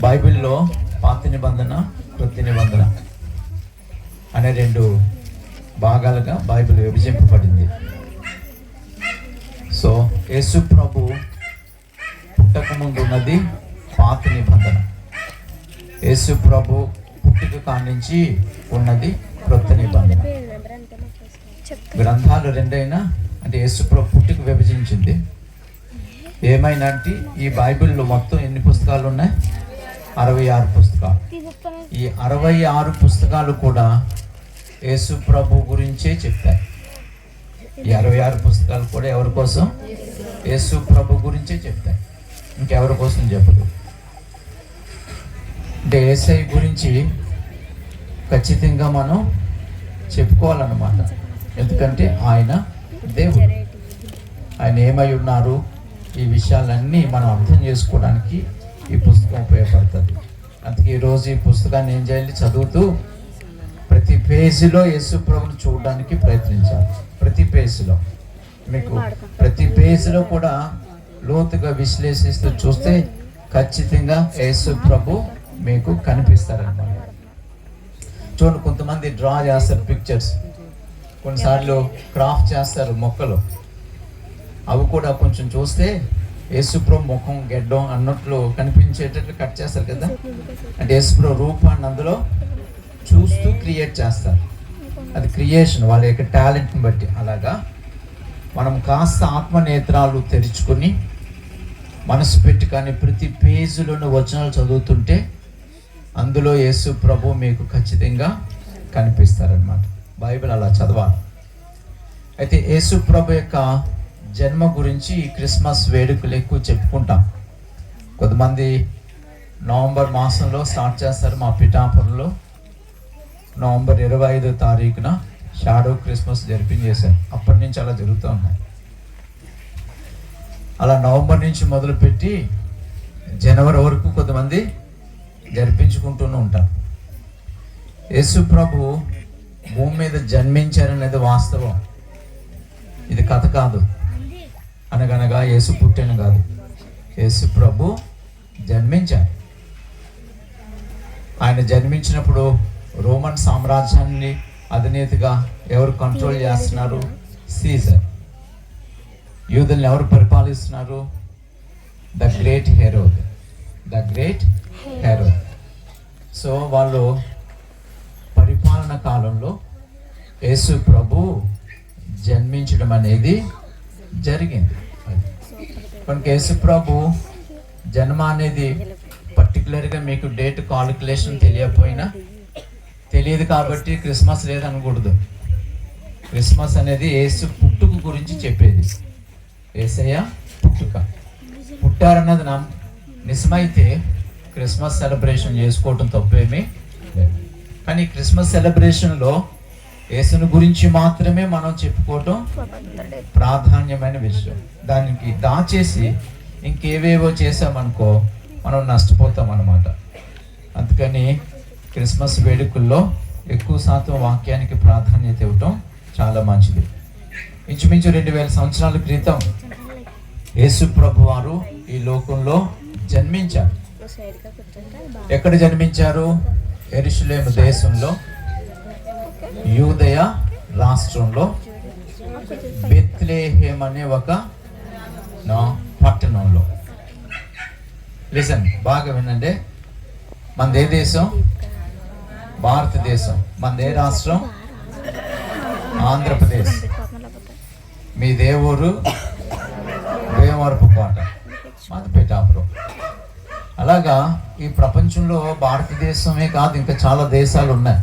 బైబిల్లో పాత నిబంధన, కొత్త నిబంధన అనే రెండు భాగాలుగా బైబిల్ విభజింపబడింది. సో యేసు ప్రభు పుట్టక ముందు ఉన్నది పాత నిబంధన, యేసు ప్రభు పుట్టుక కానించి ఉన్నది క్రొత్త నిబంధన. గ్రంథాలు రెండైనా అంటే యేసు ప్రభు పుట్టుక విభజించింది. ఏమైనా అంటే ఈ బైబిల్లో మొత్తం ఎన్ని పుస్తకాలు ఉన్నాయి? 66 పుస్తకాలు. ఈ 66 పుస్తకాలు కూడా యేసు ప్రభు గురించే చెప్తాయి. ఈ 66 పుస్తకాలు కూడా ఎవరి కోసం? యేసు ప్రభు గురించే చెప్తాయి, ఇంకెవరి కోసం చెప్పదు. అంటే యేసయ్య గురించి ఖచ్చితంగా మనం చెప్పుకోవాలన్నమాట. ఎందుకంటే ఆయన దేవుడు, ఆయన ఏమై ఉన్నారు, ఈ విషయాలన్నీ మనం అర్థం చేసుకోవడానికి ఈ పుస్తకం ఉపయోగపడుతుంది. అందుకే ఈరోజు ఈ పుస్తకాన్ని ఏం చేయాలి? చదువుతూ ప్రతి పేజీలో యేసు ప్రభుని చూడడానికి ప్రయత్నించాలి. ప్రతి పేజీలో మీకు ప్రతి పేజీలో కూడా లోతుగా విశ్లేషిస్తూ చూస్తే ఖచ్చితంగా యేసు ప్రభు మీకు కనిపిస్తారన్నమాట. చూడండి, కొంతమంది డ్రా చేస్తారు పిక్చర్స్, కొన్నిసార్లు క్రాఫ్ట్ చేస్తారు మొక్కలు. అవి కూడా కొంచెం చూస్తే యేసుప్రభు ముఖం గెడ్డం అన్నట్లు కనిపించేటట్లు కట్ చేస్తారు కదా. అంటే యేసుప్రభు రూపాన్ని అందులో చూస్తూ క్రియేట్ చేస్తారు. అది క్రియేషన్, వాళ్ళ యొక్క టాలెంట్ని బట్టి. అలాగా మనం కాస్త ఆత్మనేత్రాలు తెరుచుకొని మనసు పెట్టి కానీ ప్రతి పేజీలోని వచనాలు చదువుతుంటే అందులో యేసు ప్రభు మీకు ఖచ్చితంగా కనిపిస్తారనమాట. బైబిల్ అలా చదవాలి. అయితే యేసు ప్రభు యొక్క జన్మ గురించి ఈ క్రిస్మస్ వేడుకలు ఎక్కువ చెప్పుకుంటాం. కొంతమంది నవంబర్ మాసంలో స్టార్ట్ చేస్తారు. మా పిఠాపురంలో నవంబర్ 25వ తారీఖున షాడో క్రిస్మస్ జరిపించేశారు. అప్పటి నుంచి అలా జరుగుతూ ఉన్నాయి. అలా నవంబర్ నుంచి మొదలుపెట్టి జనవరి వరకు కొంతమంది జరిపించుకుంటూనే ఉంటారు. యేసు ప్రభు భూమి మీద జన్మించారనేది వాస్తవం, ఇది కథ కాదు. అనగనగా యేసు పుట్టిన కాదు, యేసు ప్రభు జన్మించారు. ఆయన జన్మించినప్పుడు రోమన్ సామ్రాజ్యాన్ని అధినేతగా ఎవరు కంట్రోల్ చేస్తున్నారు? సీజర్. యూదుల్ని ఎవరు పరిపాలిస్తున్నారు? The great Herod. The great Herod. So వాళ్ళు పరిపాలన కాలంలో యేసు ప్రభు జన్మించడం అనేది జరిగింది. కనుక యేసు ప్రభు జన్మ అనేది పర్టికులర్గా మీకు డేట్ కాలిక్యులేషన్ తెలియదు కాబట్టి క్రిస్మస్ లేదనకూడదు. క్రిస్మస్ అనేది యేసు పుట్టుక గురించి చెప్పేది. యేసయ్య పుట్టుక, పుట్టారన్నది నిజమైతే క్రిస్మస్ సెలబ్రేషన్ చేసుకోవటం తప్పేమీ లేదు. కానీ క్రిస్మస్ సెలబ్రేషన్లో యేసుని గురించి మాత్రమే మనం చెప్పుకోవటం ప్రాధాన్యమైన విషయం. దానికి దాచేసి ఇంకేవేవో చేసామనుకో మనం నష్టపోతాం అన్నమాట. అందుకని క్రిస్మస్ వేడుకల్లో ఎక్కువ శాతం వాక్యానికి ప్రాధాన్యత ఇవ్వటం చాలా మంచిది. ఇంచుమించు 2000 సంవత్సరాల క్రితం యేసు ప్రభు వారు ఈ లోకంలో జన్మించారు. ఎక్కడ జన్మించారు? యెరూషలేము దేశంలో, యూదయ రాష్ట్రంలో బెత్లెహేమ్ అనే ఒక పట్టణంలో. లిసన్, బాగా వినండి. మనది ఏ దేశం? భారతదేశం. మనది ఏ రాష్ట్రం? ఆంధ్రప్రదేశ్. మీ దేవురు వేమవరపుకోట, మాది పిఠాపురం. అలాగా ఈ ప్రపంచంలో భారతదేశమే కాదు, ఇంకా చాలా దేశాలు ఉన్నాయి.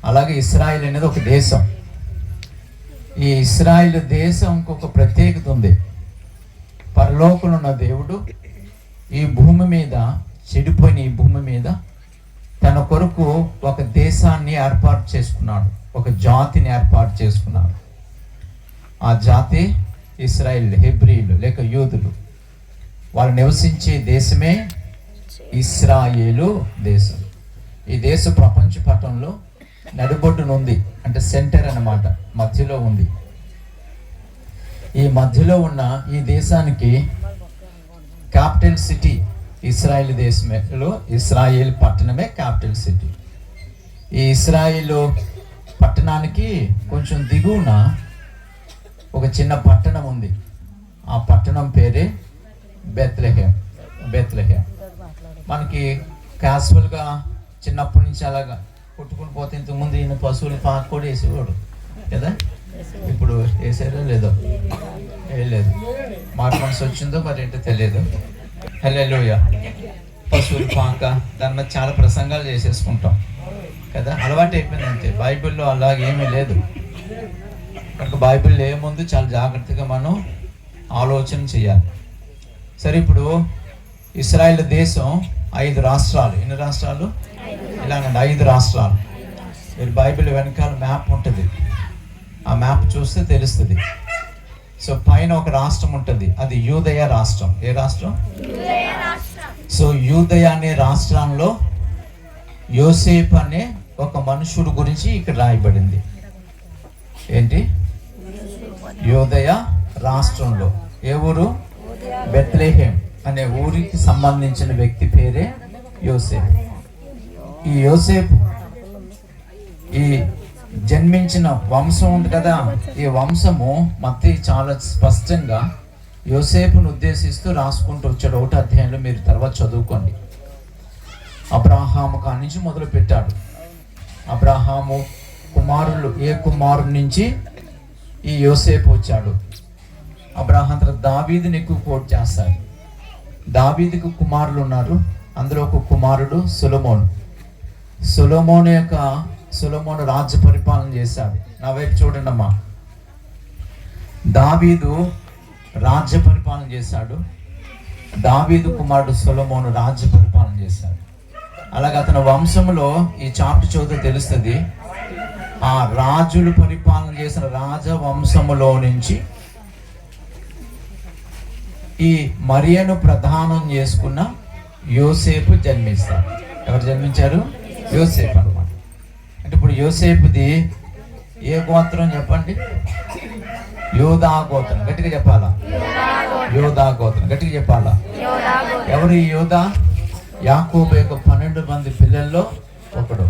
అలాగే ఇస్రాయిల్ అనేది ఒక దేశం. ఈ ఇస్రాయిల్ దేశం ఒక ప్రత్యేకత ఉంది. పరలోకంలో ఉన్న దేవుడు ఈ భూమి మీద, చెడిపోయిన ఈ భూమి మీద తన కొరకు ఒక దేశాన్ని ఏర్పాటు చేసుకున్నాడు, ఒక జాతిని ఏర్పాటు చేసుకున్నాడు. ఆ జాతి ఇస్రాయిల్, హెబ్రీలు లేక యూదులు. వాళ్ళు నివసించే దేశమే ఇస్రాయేలు దేశం. ఈ దేశ ప్రపంచ పటంలో నడుబొడ్డున ఉంది, అంటే సెంటర్ అన్నమాట, మధ్యలో ఉంది. ఈ మధ్యలో ఉన్న ఈ దేశానికి క్యాపిటల్ సిటీ ఇస్రాయేల్ దేశంలో ఇస్రాయేల్ పట్టణమే క్యాపిటల్ సిటీ. ఈ ఇస్రాయేల్ పట్టణానికి కొంచెం దిగువన ఒక చిన్న పట్టణం ఉంది. ఆ పట్టణం పేరే బెత్లెహేమ్. మనకి క్యాజువల్గా చిన్నప్పటి నుంచి అలాగా కొట్టుకుని పోతే ఇంతకుముందు ఈయన పశువులు పాక కూడా వేసేవాడు కదా. ఇప్పుడు వేసారో లేదో వేయలేదు. మాట మనసు వచ్చిందో మరి ఏంటో తెలియదు. హల్లెలూయా. పశువులు పాక దాని మీద చాలా ప్రసంగాలు చేసేసుకుంటాం కదా, అలవాటు అయిపోయింది అంతే. బైబిల్లో అలాగేమీ లేదు కనుక బైబిల్ ఏముంది చాలా జాగ్రత్తగా మనం ఆలోచన చేయాలి. సరే, ఇప్పుడు ఇస్రాయేల్ దేశం 5 రాష్ట్రాలు. ఎన్ని రాష్ట్రాలు? ఇలాగండి, 5 రాష్ట్రాలు. మీరు బైబిల్ వెనకాల మ్యాప్ ఉంటుంది, ఆ మ్యాప్ చూస్తే తెలుస్తుంది. సో పైన ఒక రాష్ట్రం ఉంటుంది, అది యూదయ రాష్ట్రం. ఏ రాష్ట్రం? సో యూదయ అనే రాష్ట్రంలో యోసేపు అనే ఒక మనుషుడు గురించి ఇక్కడ రాయబడింది. ఏంటి? యూదయ రాష్ట్రంలో ఏ ఊరు? బెత్లెహేమ్ అనే ఊరికి సంబంధించిన వ్యక్తి పేరే యోసేపు. ఈ యోసేపు ఈ జన్మించిన వంశం ఉంది కదా, ఈ వంశము మత్తయి చాలా స్పష్టంగా యోసేపును ఉద్దేశిస్తూ రాసుకుంటూ వచ్చాడు. 1వ అధ్యాయంలో మీరు తర్వాత చదువుకోండి. అబ్రాహాము కాడి నుంచి మొదలు పెట్టాడు. అబ్రాహాము కుమారులు, ఏ కుమారుడి నుంచి ఈ యోసేపు వచ్చాడు. అబ్రాహాం తర్వాత దావీదుని ఎక్కువ కోట్ చేస్తాడు. దావీదుకు కుమారులు ఉన్నారు, అందులో ఒక కుమారుడు సొలొమోను. సొలొమోను రాజ్య పరిపాలన చేశాడు. నా వైపు చూడండి అమ్మా. దావీదు రాజ్య పరిపాలన చేశాడు, దావీదు కుమారుడు సొలొమోను రాజ్య పరిపాలన చేశాడు. అలాగే అతని వంశంలో ఈ చాప్టర్ చదివితే తెలుస్తుంది, ఆ రాజులు పరిపాలన చేసిన రాజవంశములో నుంచి ఈ మరియను ప్రధానం చేసుకున్న యోసేపు జన్మిస్తారు. ఎవరు జన్మించారు? యోసేపు అన్నమాట. అంటే ఇప్పుడు యోసేపుది ఏ గోత్రం చెప్పండి? యోధా గోత్రం. గట్టిగా చెప్పాలా? యోధా గోత్రం. గట్టిగా చెప్పాలా? ఎవరు ఈ యోధా? యాకోబు యొక్క 12 మంది పిల్లల్లో ఒకడు.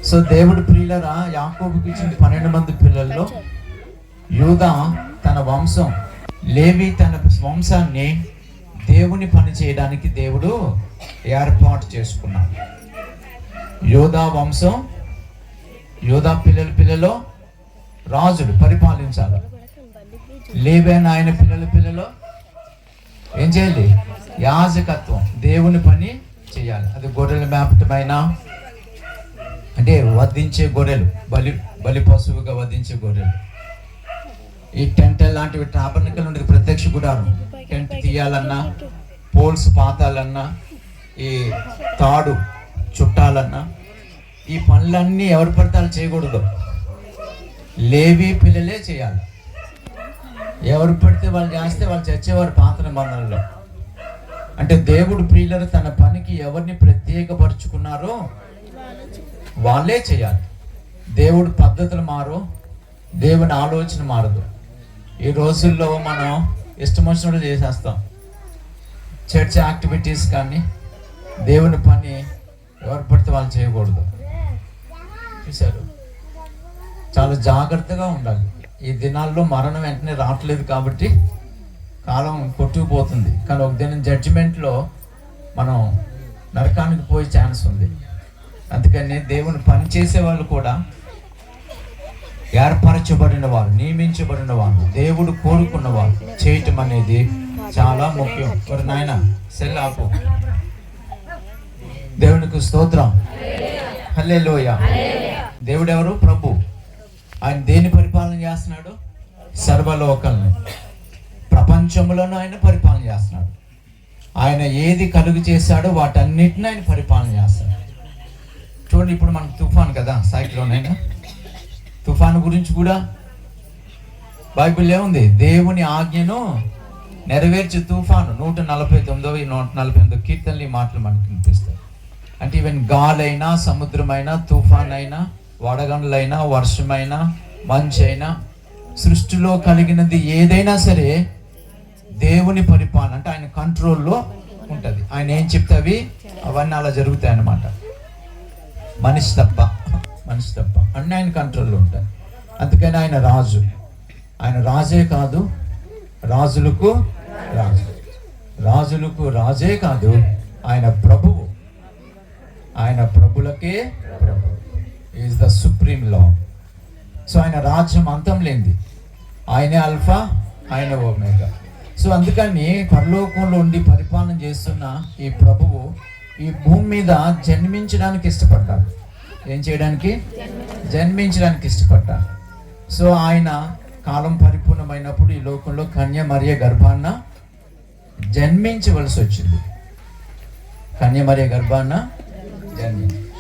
సో దేవుడు ప్రియులరా, యాకోబుకి ఇచ్చిన 12 మంది పిల్లల్లో యూదా తన వంశం, లేవి తన వంశాన్ని దేవుని పని చేయడానికి దేవుడు ఏర్పాటు చేసుకున్నాడు. యోధా వంశం, యోధా పిల్లలు రాజులు పరిపాలించాలి. లేవైన ఆయన పిల్లలు ఏం చేయాలి? యాజకత్వం, దేవుని పని చేయాలి. అది గొర్రెలు మేపటమైన, అంటే వధించే గొర్రెలు, బలి పశువుగా వధించే గొర్రెలు. ఈ టెంట్ లాంటివి, టాబర్నకల్ ఉండేది ప్రత్యక్ష గుడారం. టెంట్ తీయాలన్నా, పోల్స్ పాతాలన్నా, ఈ తాడు చుట్టాలన్నా, ఈ పనులన్నీ ఎవరు పడతారు చేయకూడదు, లేవి పిల్లలే చేయాలి. ఎవరు పడితే వాళ్ళు చేస్తే వాళ్ళు చచ్చేవారు పాత నిబంధనలో. అంటే దేవుడు ప్రియులను తన పనికి ఎవరిని ప్రత్యేకపరుచుకున్నారో వాళ్ళే చేయాలి. దేవుడు పద్ధతులు మారు, దేవుని ఆలోచన మారదు. ఈ రోజుల్లో మనం ఇష్టం వచ్చినట్టు చేసేస్తాం. చర్చ్ యాక్టివిటీస్ కానీ దేవుని పని ఎవరు పడితే వాళ్ళు చేయకూడదు. చూశారు? చాలా జాగ్రత్తగా ఉండాలి. ఈ దినాల్లో మరణం వెంటనే రావట్లేదు కాబట్టి కాలం కొట్టుకుపోతుంది. కానీ ఒక దినం జడ్జిమెంట్లో మనం నరకానికి పోయే ఛాన్స్ ఉంది. అందుకని దేవుని పని చేసే వాళ్ళు కూడా ఏర్పరచబడిన వారు, నియమించబడిన వారు, దేవుడు కోరుకున్న వారు చేయటం అనేది చాలా ముఖ్యం. మరి నాయన సెల్ ఆపు. దేవునికి స్తోత్రం. హల్లెలూయా. దేవుడు ఎవరు? ప్రభు. ఆయన దేని పరిపాలన చేస్తున్నాడు? సర్వలోకాలను, ప్రపంచంలోనూ ఆయన పరిపాలన చేస్తున్నాడు. ఆయన ఏది కలుగు చేశాడో వాటన్నిటిని ఆయన పరిపాలన చేస్తాడు. చూడండి, ఇప్పుడు మనకు తుఫాన్ కదా, సైక్లోన్ అయినా తుఫాను గురించి కూడా బైబిల్ ఏముంది? దేవుని ఆజ్ఞను నెరవేర్చే తుఫాను. 149 148 కీర్తనలు ఈ మాటలు మనకు వినిపిస్తాయి. అంటే ఈవెన్ గాలైనా, సముద్రమైనా, తుఫాన్ అయినా, వడగండ్లైనా, వర్షమైనా, మంచు అయినా, సృష్టిలో కలిగినది ఏదైనా సరే దేవుని పరిపాలన, అంటే ఆయన కంట్రోల్లో ఉంటుంది. ఆయన ఏం చెప్తే అవన్నీ అలా జరుగుతాయి అన్నమాట. మనిషి తప్ప అన్నీ ఆయన కంట్రోల్లో ఉంటాయి. అందుకని ఆయన రాజు. ఆయన రాజే కాదు, రాజులకు రాజే కాదు, ఆయన ప్రభువు. ఆయన ప్రభులకే ప్రభు. Is the supreme lord. So ఆయన రాజ్యం అంతం లేనిది. ఆయనే ఆల్ఫా, ఆయన ఒమేగా. సో అందుకని పరలోకంలో ఉండి పరిపాలన చేస్తున్న ఈ ప్రభువు ఈ భూమి మీద జన్మించడానికి ఇష్టపడ్డాడు. ఏం చేయడానికి? జన్మించడానికి ఇష్టపడ్డాడు. సో ఆయన కాలం పరిపూర్ణమైనప్పుడు ఈ లోకంలో కన్య మరియ గర్భాన్న జన్మించవలసి వచ్చింది. కన్య మరియ గర్భాన్న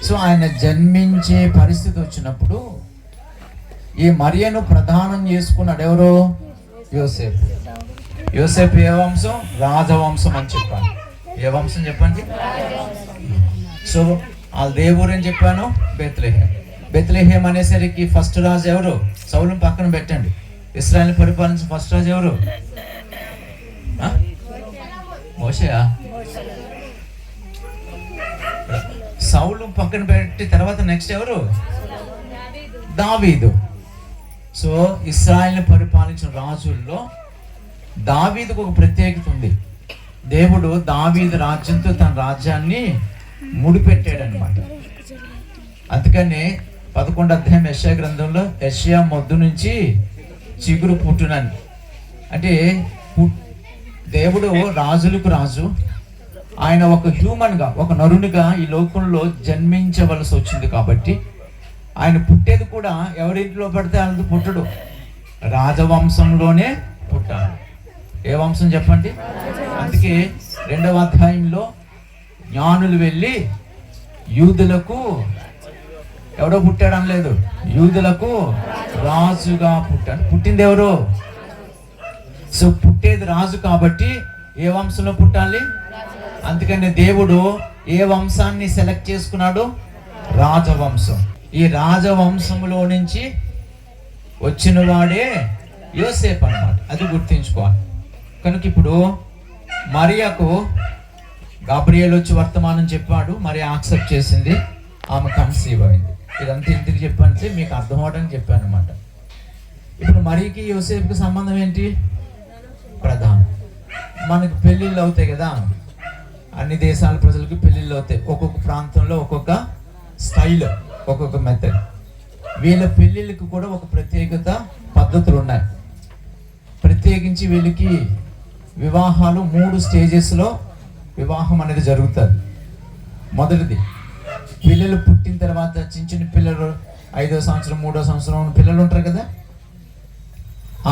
సో ఆయన జన్మించే పరిస్థితి వచ్చినప్పుడు ఈ మరియను ప్రధానం చేసుకున్నాడు ఎవరు? యోసేపు ఏ వంశం? రాజవంశం అని చెప్పాను. ఏ వంశం చెప్పండి? సో వాళ్ళ దేవుడు అని చెప్పాను, బెత్లెహేం అనేసరికి ఫస్ట్ రాజు ఎవరు? సౌలుని పక్కన పెట్టండి. ఇశ్రాయేలు పరిపాలించిన ఫస్ట్ రాజు ఎవరు? మోషేయా? సౌలు పక్కన పెట్టి తర్వాత నెక్స్ట్ ఎవరు? దావీదు. సో ఇశ్రాయేలుని పరిపాలించిన రాజుల్లో దావీదుకు ఒక ప్రత్యేకత ఉంది. దేవుడు దావీదు రాజ్యంతో తన రాజ్యాన్ని ముడిపెట్టాడు అనమాట. అందుకని 11వ అధ్యాయం యెషయా గ్రంథంలో యెషయా మొద్దు నుంచి చిగురు పుట్టునని, అంటే దేవుడు రాజులకు రాజు. ఆయన ఒక హ్యూమన్గా, ఒక నరునిగా ఈ లోకంలో జన్మించవలసి వచ్చింది. కాబట్టి ఆయన పుట్టేది కూడా ఎవరింట్లో పడితే వాళ్ళది పుట్టడు, రాజవంశంలోనే పుట్టాడు. ఏ వంశం చెప్పండి? అందుకే 2వ అధ్యాయంలో జ్ఞానులు వెళ్ళి యూదులకు ఎవడో పుట్టాడని లేదు, యూదులకు రాజుగా పుట్టాడు. పుట్టింది ఎవరు? సో పుట్టేది రాజు కాబట్టి ఏ వంశంలో పుట్టాలి? అందుకని దేవుడు ఏ వంశాన్ని సెలెక్ట్ చేసుకున్నాడు? రాజవంశం. ఈ రాజవంశంలో నుంచి వచ్చిన వాడే యోసేపు అన్నమాట. అది గుర్తించుకోవాలి. కనుక ఇప్పుడు మరియకు గాబ్రియేల్ వచ్చి వర్తమానం చెప్పాడు, మరి యాక్సెప్ట్ చేసింది, ఆమె కన్సీవ్ అయింది. ఇదంతా ఎందుకు చెప్పానంటే మీకు అర్థం అవడానికి చెప్పాను అనమాట. ఇప్పుడు మరియకి యోసేపుకి సంబంధం ఏంటి? ప్రధానం. మనకు పెళ్ళిళ్ళు అవుతాయి కదా, అన్ని దేశాల ప్రజలకు పెళ్ళిళ్ళు అవుతాయి. ఒక్కొక్క ప్రాంతంలో ఒక్కొక్క స్టైల్, ఒక్కొక్క మెథడ్. వీళ్ళ పెళ్ళిళ్ళకి కూడా ఒక ప్రత్యేకత, పద్ధతులు ఉన్నాయి. ప్రత్యేకించి వీళ్ళకి వివాహాలు 3 స్టేజెస్లో వివాహం అనేది జరుగుతుంది. మొదటిది, పిల్లలు పుట్టిన తర్వాత చిన్న పిల్లలు 5వ సంవత్సరం 3వ సంవత్సరం పిల్లలు ఉంటారు కదా,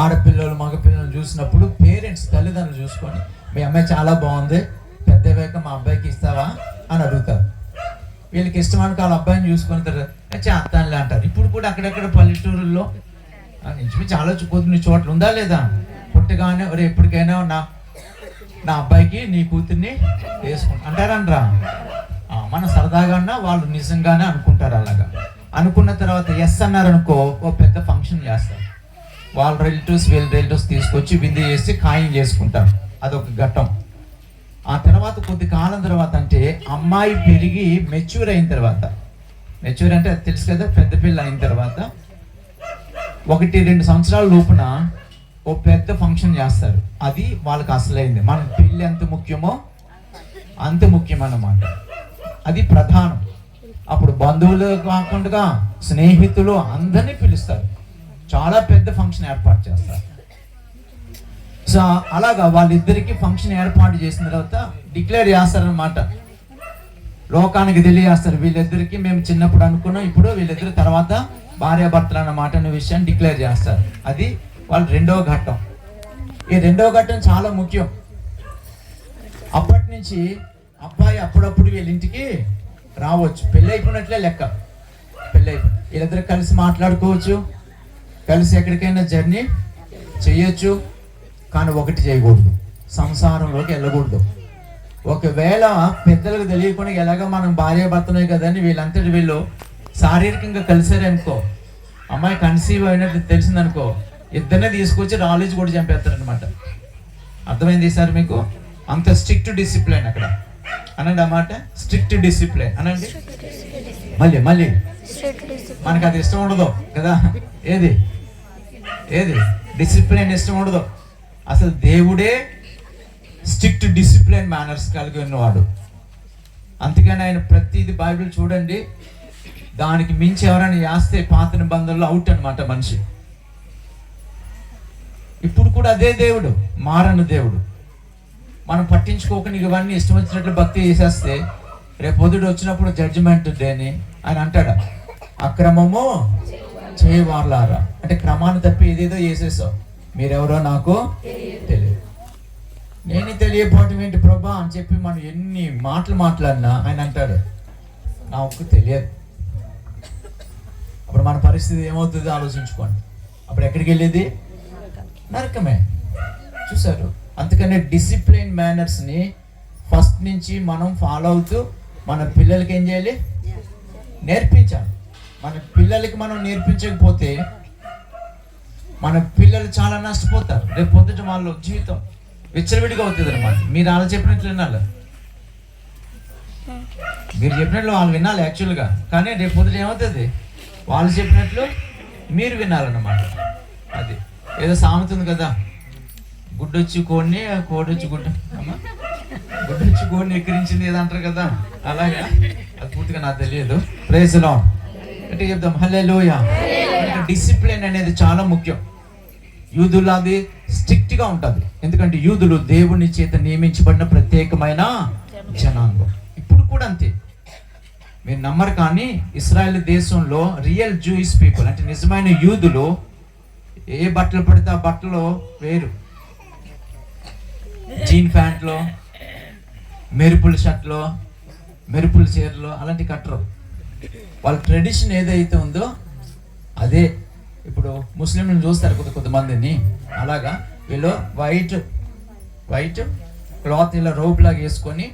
ఆడపిల్లలు మగ పిల్లలు చూసినప్పుడు పేరెంట్స్, తల్లిదండ్రులు చూసుకొని మీ అమ్మాయి చాలా బాగుంది, పెద్ద వేక మా అబ్బాయికి ఇస్తావా అని అడుగుతారు. వీళ్ళకి ఇష్టమైన వాళ్ళ అబ్బాయిని చూసుకొని చేస్తానులే అంటారు. ఇప్పుడు కూడా అక్కడక్కడ పల్లెటూరుల్లో నుంచి చాలా కొన్ని చోట్ల ఉందా లేదా, పుట్టగానే ఎప్పటికైనా నా అబ్బాయికి నీ కూతుర్ని వేసుకుంటా అంటారనరా. మన సరదాగా వాళ్ళు నిజంగానే అనుకుంటారు. అలాగా అనుకున్న తర్వాత ఎస్ అన్నారనుకో, ఓ పెద్ద ఫంక్షన్ చేస్తారు. వాళ్ళ రిలేటివ్స్ వీళ్ళ రిలేటివ్స్ తీసుకొచ్చి విందు చేసి ఖాయం చేసుకుంటారు. అదొక ఘట్టం. ఆ తర్వాత కొద్ది కాలం తర్వాత, అంటే అమ్మాయి పెరిగి మెచ్యూర్ అయిన తర్వాత, మెచ్యూర్ అంటే అది తెలుసు కదా, పెద్ద పిల్ల అయిన తర్వాత 1-2 సంవత్సరాల లోపున ఓ పెద్ద ఫంక్షన్ చేస్తారు. అది వాళ్ళకి అసలైంది. మనకు పెళ్ళి ఎంత ముఖ్యమో అంత ముఖ్యం అన్నమాట. అది ప్రధానం. అప్పుడు బంధువులు కాకుండా స్నేహితులు అందరినీ పిలుస్తారు. చాలా పెద్ద ఫంక్షన్ ఏర్పాటు చేస్తారు. సో అలాగా వాళ్ళిద్దరికి ఫంక్షన్ ఏర్పాటు చేసిన తర్వాత డిక్లేర్ చేస్తారనమాట, లోకానికి తెలియజేస్తారు. వీళ్ళిద్దరికి మేము చిన్నప్పుడు అనుకున్నాం, ఇప్పుడు వీళ్ళిద్దరు తర్వాత భార్యాభర్తలు అన్నమాట అనే విషయాన్ని డిక్లేర్ చేస్తారు. అది వాళ్ళ 2వ ఘట్టం. ఈ 2వ ఘట్టం చాలా ముఖ్యం. అప్పటి నుంచి అబ్బాయి అప్పుడప్పుడు వీళ్ళ ఇంటికి రావచ్చు. పెళ్ళి అయిపోయినట్లే లెక్క. పెళ్ళి అయిపోయి వీళ్ళిద్దరు కలిసి మాట్లాడుకోవచ్చు, కలిసి ఎక్కడికైనా జర్నీ చేయొచ్చు. కానీ ఒకటి చేయకూడదు, సంసారంలోకి వెళ్ళకూడదు. ఒకవేళ పెద్దలకు తెలియకుండా ఎలాగ మనం భార్యాభర్తనే కదని వీళ్ళంతటి వీళ్ళు శారీరకంగా కలిసారనుకో, అమ్మాయి కన్సీవ్ అయినట్టు తెలిసిందనుకో, ఇద్దరినే తీసుకొచ్చి రాలేజ్ కూడా చంపేస్తారనమాట. అర్థమైంది సార్ మీకు? అంత స్ట్రిక్ట్ డిసిప్లిన్ అక్కడ. అనండి అన్నమాట, స్ట్రిక్ట్ డిసిప్లిన్ అనండి. మళ్ళీ మనకు అది ఇష్టం ఉండదు కదా. ఏది డిసిప్లిన్ ఇష్టం ఉండదు. అసలు దేవుడే స్ట్రిక్ట్ డిసిప్లిన్ మేనర్స్ కలిగి ఉన్నవాడు. అందుకని ఆయన ప్రతిది బైబిల్ చూడండి, దానికి మించి ఎవరైనా చేస్తే పాత నిబంధనలో అవుట్ అనమాట మనిషి. ఇప్పుడు కూడా అదే దేవుడు, మారని దేవుడు. మనం పట్టించుకోకుండా ఇవన్నీ ఇష్టం వచ్చినట్లు భక్తి చేసేస్తే రేపు పొద్దుడు వచ్చినప్పుడు జడ్జిమెంట్ డేని ఆయన అంటాడు, అక్రమము చేయవార్లారా. అంటే క్రమాన్ని తప్పి ఏదేదో చేసేసావు, మీరెవరో నాకు తెలియదు. నేను తెలియపోవటం ఏంటి ప్రభా అని చెప్పి మనం ఎన్ని మాటలు మాట్లాడినా ఆయన అంటాడు, నాకు తెలియదు. అప్పుడు మన పరిస్థితి ఏమవుతుందో ఆలోచించుకోండి. అప్పుడు ఎక్కడికి వెళ్ళేది? నరకమే. చూసారు? అందుకనే డిసిప్లిన్ మేనర్స్ని ఫస్ట్ నుంచి మనం ఫాలో అవుతూ మన పిల్లలకి ఏం చేయాలి? నేర్పించాలి. మన పిల్లలకి మనం నేర్పించకపోతే మన పిల్లలు చాలా నష్టపోతారు. రేపు పొద్దుట వాళ్ళ జీవితం విచ్చలవిడిగా అవుతుంది అనమాట. మీరు వాళ్ళు చెప్పినట్లు వినాలి, మీరు చెప్పినట్లు వాళ్ళు వినాలి యాక్చువల్గా. కానీ రేపు పొద్దుట ఏమవుతుంది? వాళ్ళు చెప్పినట్లు మీరు వినాలన్నమాట. అది ఏదో సామెత ఉంది కదా, గుడ్డొచ్చి కోడిని, కోడొచ్చి గుడ్డొచ్చి కోడిని ఎక్కిరించింది ఏదో అంటారు కదా. అలాగా అది పూర్తిగా నాకు తెలియదు. ప్రైజ్ లార్డ్ అంటే చెప్దాం హల్లెలూయా. డిసిప్లిన్ అనేది చాలా ముఖ్యం. యూదులు అది స్ట్రిక్ట్గా ఉంటుంది. ఎందుకంటే యూదులు దేవుని చేత నియమించబడిన ప్రత్యేకమైన జనాంగం. ఇప్పుడు కూడా అంతే. మీరు నమ్మరు కానీ ఇశ్రాయేల్ దేశంలో రియల్ జూయిష్ పీపుల్ అంటే నిజమైన యూదులు ఏ బట్టలు పడితే ఆ బట్టలు వేరు. జీన్ ప్యాంట్లో, మెరుపుల షర్ట్లో, మెరుపుల చీరలో అలాంటి కట్టరు. వాళ్ళ ట్రెడిషన్ ఏదైతే ఉందో అదే. ఇప్పుడు ముస్లింలను చూస్తారు కొంతమందిని, అలాగా వీళ్ళు వైట్ క్లాత్ ఇలా రోప్ లాగా వేసుకొని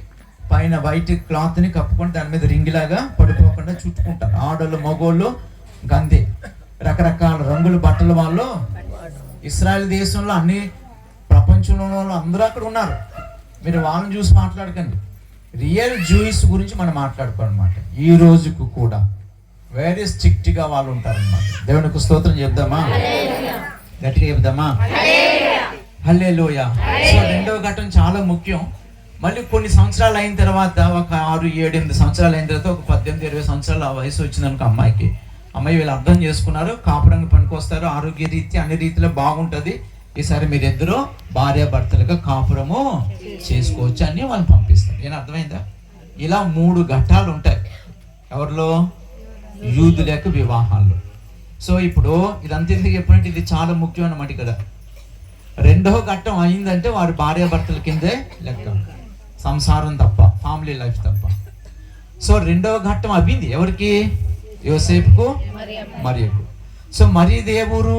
పైన వైట్ క్లాత్ని కప్పుకొని దాని మీద రింగ్ లాగా పడిపోకుండా చుట్టుకుంటారు. ఆడోళ్ళు మగోళ్ళు గందే రకరకాల రంగుల బట్టలు వాళ్ళు. ఇశ్రాయేల్ దేశంలో అన్ని ప్రపంచంలో వాళ్ళు అందరూ అక్కడ ఉన్నారు. మీరు వాళ్ళని చూసి మాట్లాడకండి, రియల్ జూయిస్ గురించి మనం మాట్లాడుకోవాలన్నమాట. ఈ రోజుకు కూడా వెరీ స్ట్రిక్ట్గా వాళ్ళు ఉంటారన్నమాట. దేవునికి స్తోత్రం చెప్దామా? గట్టిగా చెప్దామా? హల్లెలూయా. సో రెండవ ఘట్టం చాలా ముఖ్యం. మళ్ళీ కొన్ని సంవత్సరాలు అయిన తర్వాత, ఒక 6, 7, 8 సంవత్సరాలు అయిన తర్వాత, ఒక 18, 20 సంవత్సరాల వయసు వచ్చిందనుకో అమ్మాయి వీళ్ళు అర్థం చేసుకున్నారు, కాపురంగా పనికొస్తారు, ఆరోగ్య రీత్యా అన్ని రీతిలో బాగుంటుంది, ఈసారి మీరిద్దరూ భార్యాభర్తలుగా కాపురము చేసుకోవచ్చు అని వాళ్ళు పంపిస్తారు. ఏం అర్థమైందా? ఇలా 3 ఘట్టాలు ఉంటాయి ఎవరిలో? యూదుల యొక్క వివాహాల్లో. సో ఇప్పుడు ఇదంతా ఎందుకు చెప్పినట్టు ఇది చాలా ముఖ్యం అన్నమాట. ఇక్కడ రెండవ ఘట్టం అయిందంటే వారు భార్యాభర్తల కిందే లెక్క, సంసారం తప్ప, ఫ్యామిలీ లైఫ్ తప్ప. సో రెండవ ఘట్టం అవ్వింది ఎవరికి? యోసేపుకు, మరియకు. సో మరియది ఏ ఊరు?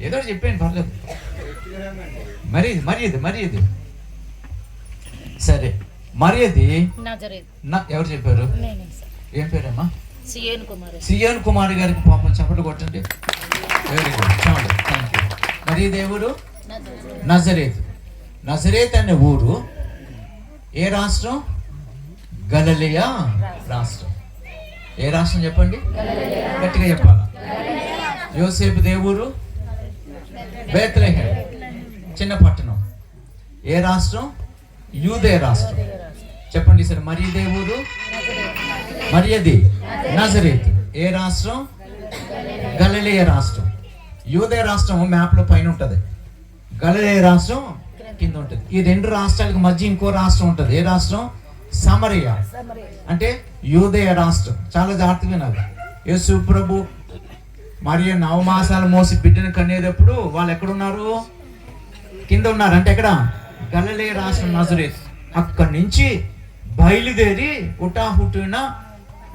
ఏదో చెప్పాను పర్లేదు. మరియది సరే. మరియది ఎవరు చెప్పారు? ఏం పేరమ్మా? సియోన్ కుమారి గారికి పాపం చప్పట్లు కొట్టండి. వెరీ గుడ్, చాలు, థ్యాంక్ యూ. మరియది ఏ ఊరు? నజరేత్ అనే ఊరు ఏ రాష్ట్రం? గలిలయ రాష్ట్రం. ఏ రాష్ట్రం చెప్పండి, గట్టిగా చెప్పాలా? యోసేపు దేవురు బేత్లెహేం, చిన్న పట్టణం. ఏ రాష్ట్రం? యూదే రాష్ట్రం. చెప్పండి సార్. మరి దేవురు మరియది నజరేత్. ఏ రాష్ట్రం? గలిలయ రాష్ట్రం. యూదే రాష్ట్రం మ్యాప్లో పైన ఉంటుంది, గలిలయ రాష్ట్రం కింద ఉంటుంది. ఈ 2 రాష్ట్రాలకు మధ్య ఇంకో రాష్ట్రం ఉంటుంది. ఏ రాష్ట్రం? సమరియా, అంటే యూదయ రాష్ట్రం. చాలా జాగ్రత్తగా వినాలి. యేసు ప్రభు మరియు 9 మాసాలు మోసి బిడ్డను కనేటప్పుడు వాళ్ళు ఎక్కడున్నారు? కింద ఉన్నారు. అంటే ఎక్కడ? గలిలయ రాష్ట్రం నజరేత్. అక్కడి నుంచి బయలుదేరి హుటాహుటిన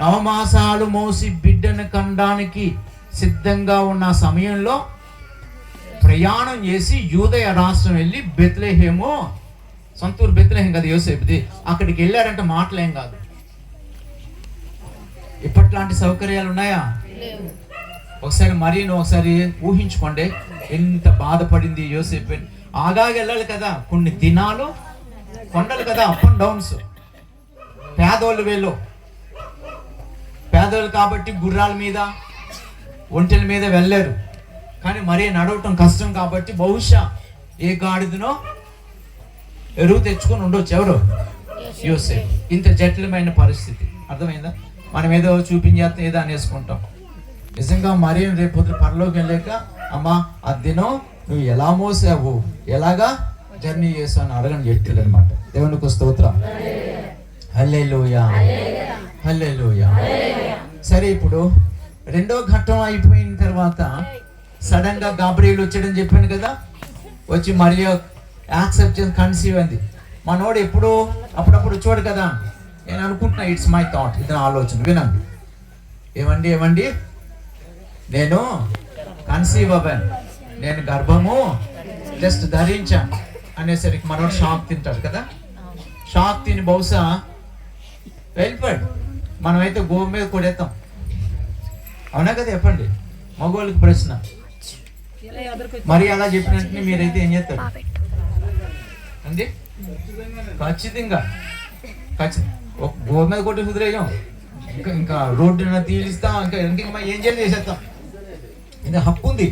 9 మాసాలు మోసి బిడ్డను కనడానికి సిద్ధంగా ఉన్న సమయంలో ప్రయాణం చేసి యూదయ రాష్ట్రం వెళ్ళి బెత్లెహేము, సొంతూరు బెత్లెహేం కదా యోసేపుది, అక్కడికి వెళ్ళారంటే మాటలేం కాదు. ఇప్పట్లాంటి సౌకర్యాలు ఉన్నాయా? ఒకసారి మరియను ఒకసారి ఊహించుకోండి, ఎంత బాధపడింది యోసేపు. ఆగాగా వెళ్ళాలి కదా, కొన్ని దినాలు కొండలు కదా, అప్ అండ్ డౌన్స్. పేదోళ్ళు వీళ్ళు, పేదోళ్ళు కాబట్టి గుర్రాల మీద ఒంటెల మీద వెళ్ళారు. కానీ మరీ నడవటం కష్టం కాబట్టి బహుశా ఏ గాడిదనో ఎరువు తెచ్చుకొని ఉండొచ్చు. ఎవరు? యోసేపు. ఇంత జటిలమైన పరిస్థితి. అర్థమైందా? మనం ఏదో చూపించేస్తాం, ఏదో అనేసుకుంటాం. నిజంగా మరీ రేపు పరలోకి వెళ్ళాక, అమ్మా ఆ దినం నువ్వు ఎలా మోసావు, ఎలాగా జర్నీ చేసావు అని అడగని చెప్తుంది అనమాట. దేవునికి స్తోత్రం. హల్లెలూయా, హల్లెలూయా. సరే, ఇప్పుడు రెండో ఘట్టం అయిపోయిన తర్వాత సడన్ గా గాబ్రియల్ వచ్చాడని చెప్పాను కదా. వచ్చి మరియా యాక్సెప్ట్ చేసి కన్సీవ్ అయింది. మనోడు ఎప్పుడు అప్పుడప్పుడు చూడు కదా. నేను అనుకుంటున్నా, ఇట్స్ మై థాట్, ఇది నా ఆలోచన. వినండి. ఏమండి నేను కన్సీవ్ అవ్వాను, నేను గర్భము జస్ట్ ధరించాను అనేసరికి మనోడు షాక్ తింటాడు కదా. షాక్ తిని బహుశా వెళ్ళిపోయాడు. మనమైతే గోవు మీద కొడేస్తాం. అవునా కదా? చెప్పండి, మగవాళ్ళకి ప్రశ్న. మరి అలా చెప్పినట్టు మీరైతే ఏం చేస్తారు అండి? ఖచ్చితంగా ఒక గోవు మీద కొట్టి కుదిరేయం, ఇంకా రోడ్డు తీలిస్తాం, ఇంకా ఏం చేసేస్తాం. ఇంకా హక్కు ఉంది.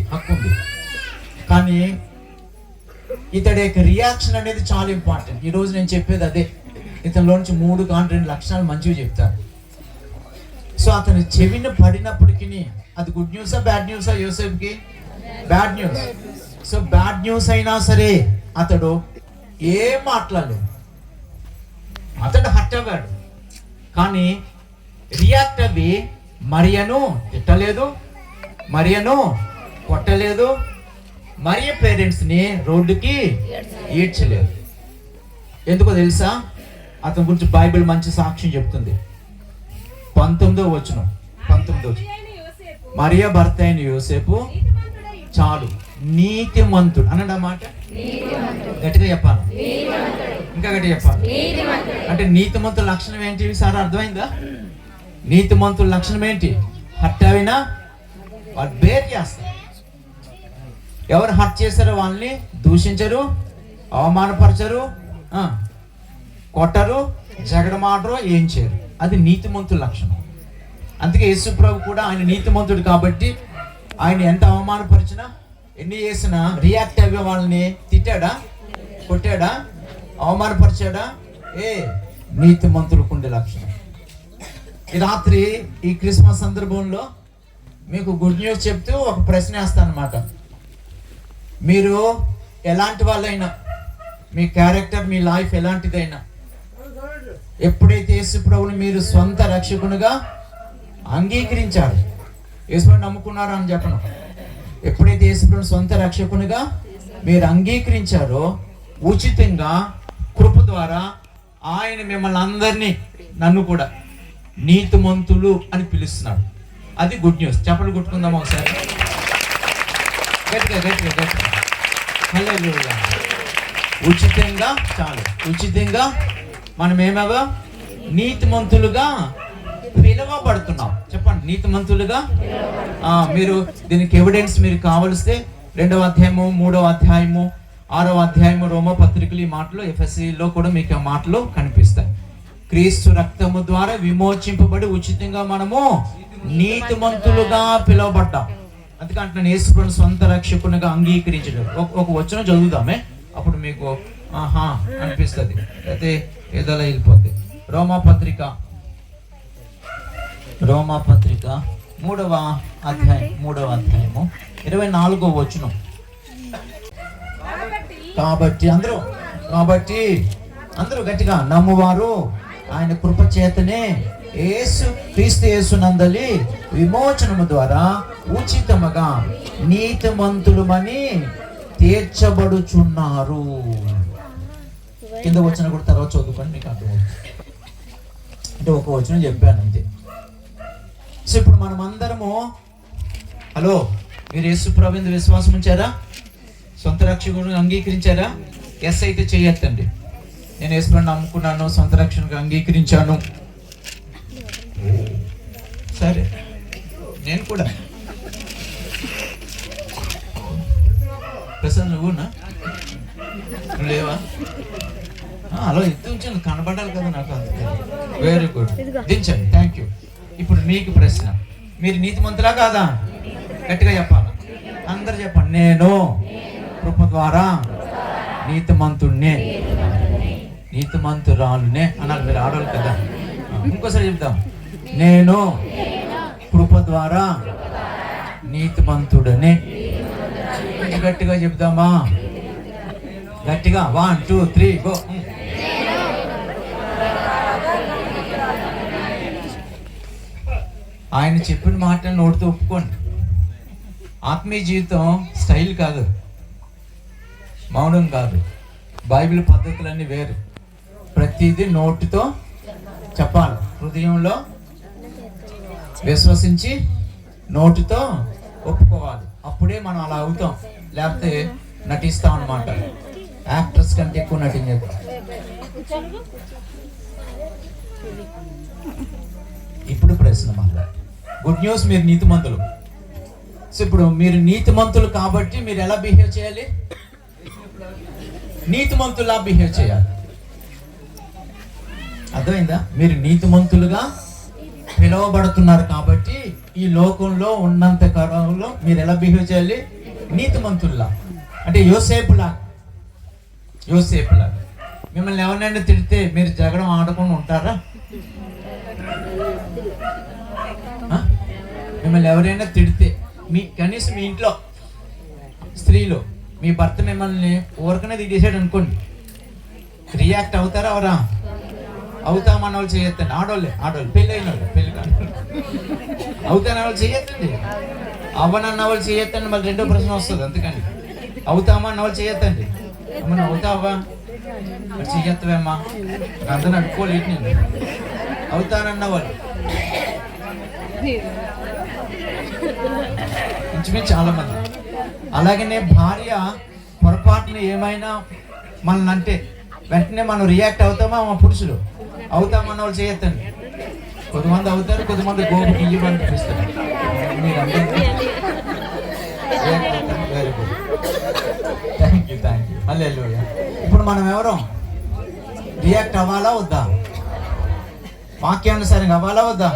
కానీ ఇతడి యొక్క రియాక్షన్ అనేది చాలా ఇంపార్టెంట్. ఈరోజు నేను చెప్పేది అదే. ఇతనిలో నుంచి 2 లక్షణాలు మంచివి చెప్తారు. సో అతని చెవిని పడినప్పటికీ అది గుడ్ న్యూసా బ్యాడ్ న్యూసా? యోసేపుకి bad news. So bad news అయినా సరే అతడు ఏం మాట్లాడలేదు. అతడు హర్ట్ అవ్వాడు, కానీ రియాక్ట్ అవ్వి మరియను తిట్టలేదు, మరియను కొట్టలేదు, మరియ పేరెంట్స్ని రోడ్డుకి ఈడ్చలేదు. ఎందుకో తెలుసా? అతని గురించి బైబిల్ మంచి సాక్ష్యం చెప్తుంది. 19వ వచనం. మరియ భర్త అయిన యోసేపు చాలు నీతిమంతుడు అన్నమాట. గట్టిగా చెప్పాలి, ఇంకా గట్టిగా చెప్పాలి. అంటే నీతిమంతుల లక్షణం ఏంటి సార్? అర్థమైందా? నీతిమంతుల లక్షణం ఏంటి? హర్ట్ అయినా వాళ్ళు బేర్ చేస్తారు. ఎవరు హర్ట్ చేశారో వాళ్ళని దూషించరు, అవమానపరచరు, కొట్టరు, జగడమాడరు, ఏం చేయరు. అది నీతిమంతుల లక్షణం. అందుకే యేసు ప్రభు కూడా ఆయన నీతిమంతుడు కాబట్టి ఆయన ఎంత అవమానపరిచినా, ఎన్ని చేసినా రియాక్ట్ అయ్యే వాళ్ళని తిట్టాడా, కొట్టాడా, అవమానపరిచాడా? నీతిమంతులకు ఉండే లక్షణం. ఈ రాత్రి ఈ క్రిస్మస్ సందర్భంలో మీకు గుడ్ న్యూస్ చెప్తూ ఒక ప్రశ్న వేస్తాను అనమాట. మీరు ఎలాంటి వాళ్ళైనా, మీ క్యారెక్టర్, మీ లైఫ్ ఎలాంటిదైనా, ఎప్పుడైతే యేసు ప్రభువుని మీరు సొంత రక్షకునిగా అంగీకరించారు, యేసుని నమ్ముకున్నారు అని చెప్పను, ఎప్పుడైతే యేసు ప్రభువుని సొంత రక్షకునిగా మీరు అంగీకరించారో ఉచితంగా కృప ద్వారా ఆయన మిమ్మల్ని అందరినీ, నన్ను కూడా నీతిమంతులు అని పిలుస్తున్నాడు. అది గుడ్ న్యూస్. చెప్పలు కొట్టుకుందాం ఒకసారి గట్టిగా. హల్లెలూయా. ఉచితంగా, చాలు ఉచితంగా మనం ఏమవా నీతిమంతులుగా పిలువబడుతున్నాం. చెప్పండి, నీతిమంతులుగా. మీరు దీనికి ఎవిడెన్స్ మీరు కావలిస్తే 2వ అధ్యాయము, 3వ అధ్యాయము, 6వ అధ్యాయము రోమా పత్రికలు ఈ మాటలు, ఎఫెసీలో కూడా మీకు ఆ మాటలు కనిపిస్తాయి. క్రీస్తు రక్తము ద్వారా విమోచింపబడి ఉచితంగా మనము నీతిమంతులుగా పిలువబడ్డాం. అందుకంటే యేసుప్రభుని సొంత రక్షకునిగా అంగీకరించడం. ఒక వచనం చదువుదామే, అప్పుడు మీకు ఆహా అనిపిస్తుంది, అయితే ఏదోలా వెళ్ళిపోద్ది. రోమా పత్రిక 3వ అధ్యాయము 24వ వచనం. కాబట్టి అందరూ గట్టిగా నమ్మువారు ఆయన కృప చేతనే క్రీస్తు యేసునందలి విమోచనము ద్వారా ఉచితముగా నీతిమంతులమని తీర్చబడుచున్నారు. కింద వచ్చిన కూడా తర్వాత చదువుకొని మీకు అర్థమవుతుంది. అంటే ఒక వచనం చెప్పాను అంతే. సో ఇప్పుడు మనం అందరము, హలో, మీరు యేసు ప్రభువుని విశ్వాసం ఉంచారా? సొంత రక్షకుడిని అంగీకరించారా? ఎస్ అయితే చేయొద్దండి. నేను యేసు ప్రభువుని నమ్ముకున్నాను, సొంత రక్షకుడిని అంగీకరించాను. సరే, నేను కూడా ప్రసాద్ నువ్వునా? నువ్వు లేవా? అలా ఎత్తు ఉంచండి, కనబడాలి కదా నాకు. అందుకే వెరీ గుడ్, దించండి. Thank you. ఇప్పుడు మీకు ప్రశ్న, మీరు నీతిమంతులా కాదా? గట్టిగా చెప్పాలి, అందరు చెప్పండి. నేను కృప ద్వారా నీతిమంతుణ్ణే, నీతిమంతురాలునే అన్నారు. మీరు ఆడవాళ్ళు కదా. ఇంకోసారి చెప్తాం, నేను కృప ద్వారా నీతిమంతుడనే. గట్టిగా చెప్దామా? గట్టిగా 1 2 3 గో. ఆయన చెప్పిన మాట నోటితో ఒప్పుకోండి. ఆత్మీయ జీవితం స్టైల్ కాదు, మౌనం కాదు. బైబిల్ పద్ధతులన్నీ వేరు. ప్రతిదీ నోటితో చెప్పాలి, హృదయంలో విశ్వసించి నోటితో ఒప్పుకోవాలి. అప్పుడే మనం అలా అవుతాం, లేకపోతే నటిస్తాం అన్నమాట. యాక్టర్స్ కంటే ఎక్కువ నటించేది. ఇప్పుడు ప్రశ్న మాట్లాడు. గుడ్ న్యూస్, మీరు నీతిమంతులు. సో ఇప్పుడు మీరు నీతిమంతులు కాబట్టి మీరు ఎలా బిహేవ్ చేయాలి? నీతిమంతులా బిహేవ్ చేయాలి. అర్థమైందా? మీరు నీతిమంతులుగా పిలువబడుతున్నారు కాబట్టి ఈ లోకంలో ఉన్నంత కాలంలో మీరు ఎలా బిహేవ్ చేయాలి? నీతిమంతుల్లా. అంటే యోసేపులా. మిమ్మల్ని ఎవరినైనా తిడితే మీరు జగడం ఆడకుండా ఉంటారా? మిమ్మల్ని ఎవరైనా తిడితే, కనీసం మీ ఇంట్లో స్త్రీలు, మీ భర్త మిమ్మల్ని ఊరకనే తిట్టేసాడు అనుకోండి, రియాక్ట్ అవుతారా? అవరా? అవుతామన్న వాళ్ళు చేయొద్దండి. ఆడవాళ్ళు పెళ్ళి అయిన వాళ్ళు, పెళ్ళి కాదు, అవుతాన వాళ్ళు చేయొద్దండి. అవ్వనన్న వాళ్ళు చేయొద్దండి. మళ్ళీ రెండో ప్రశ్న వస్తుంది. అందుకని అవుతామా అన్న వాళ్ళు చేయొద్దండి. అమ్మ అవుతావా? చెయ్యొత్తవేమ్మా, అందరూ అనుకోలేదు. నేను అవుతానన్న వాళ్ళు ఇంచుమించు చాలా మంది. అలాగనే భార్య పొరపాటున ఏమైనా మనల్ని అంటే వెంటనే మనం రియాక్ట్ అవుతామా? మా పురుషులు అవుతామన్న వాళ్ళు చేయొద్దండి. కొద్దిమంది అవుతారు, కొద్దిమంది గోపుకి ఇల్లు అనిపిస్తారు. మీరు అందరూ వెరీ గుడ్, థ్యాంక్ యూ. హల్లెలూయా. ఇప్పుడు మనం ఎవరో రియాక్ట్ అవ్వాలా వద్దా? వాక్యానుసారంగా అవ్వాలా వద్దా?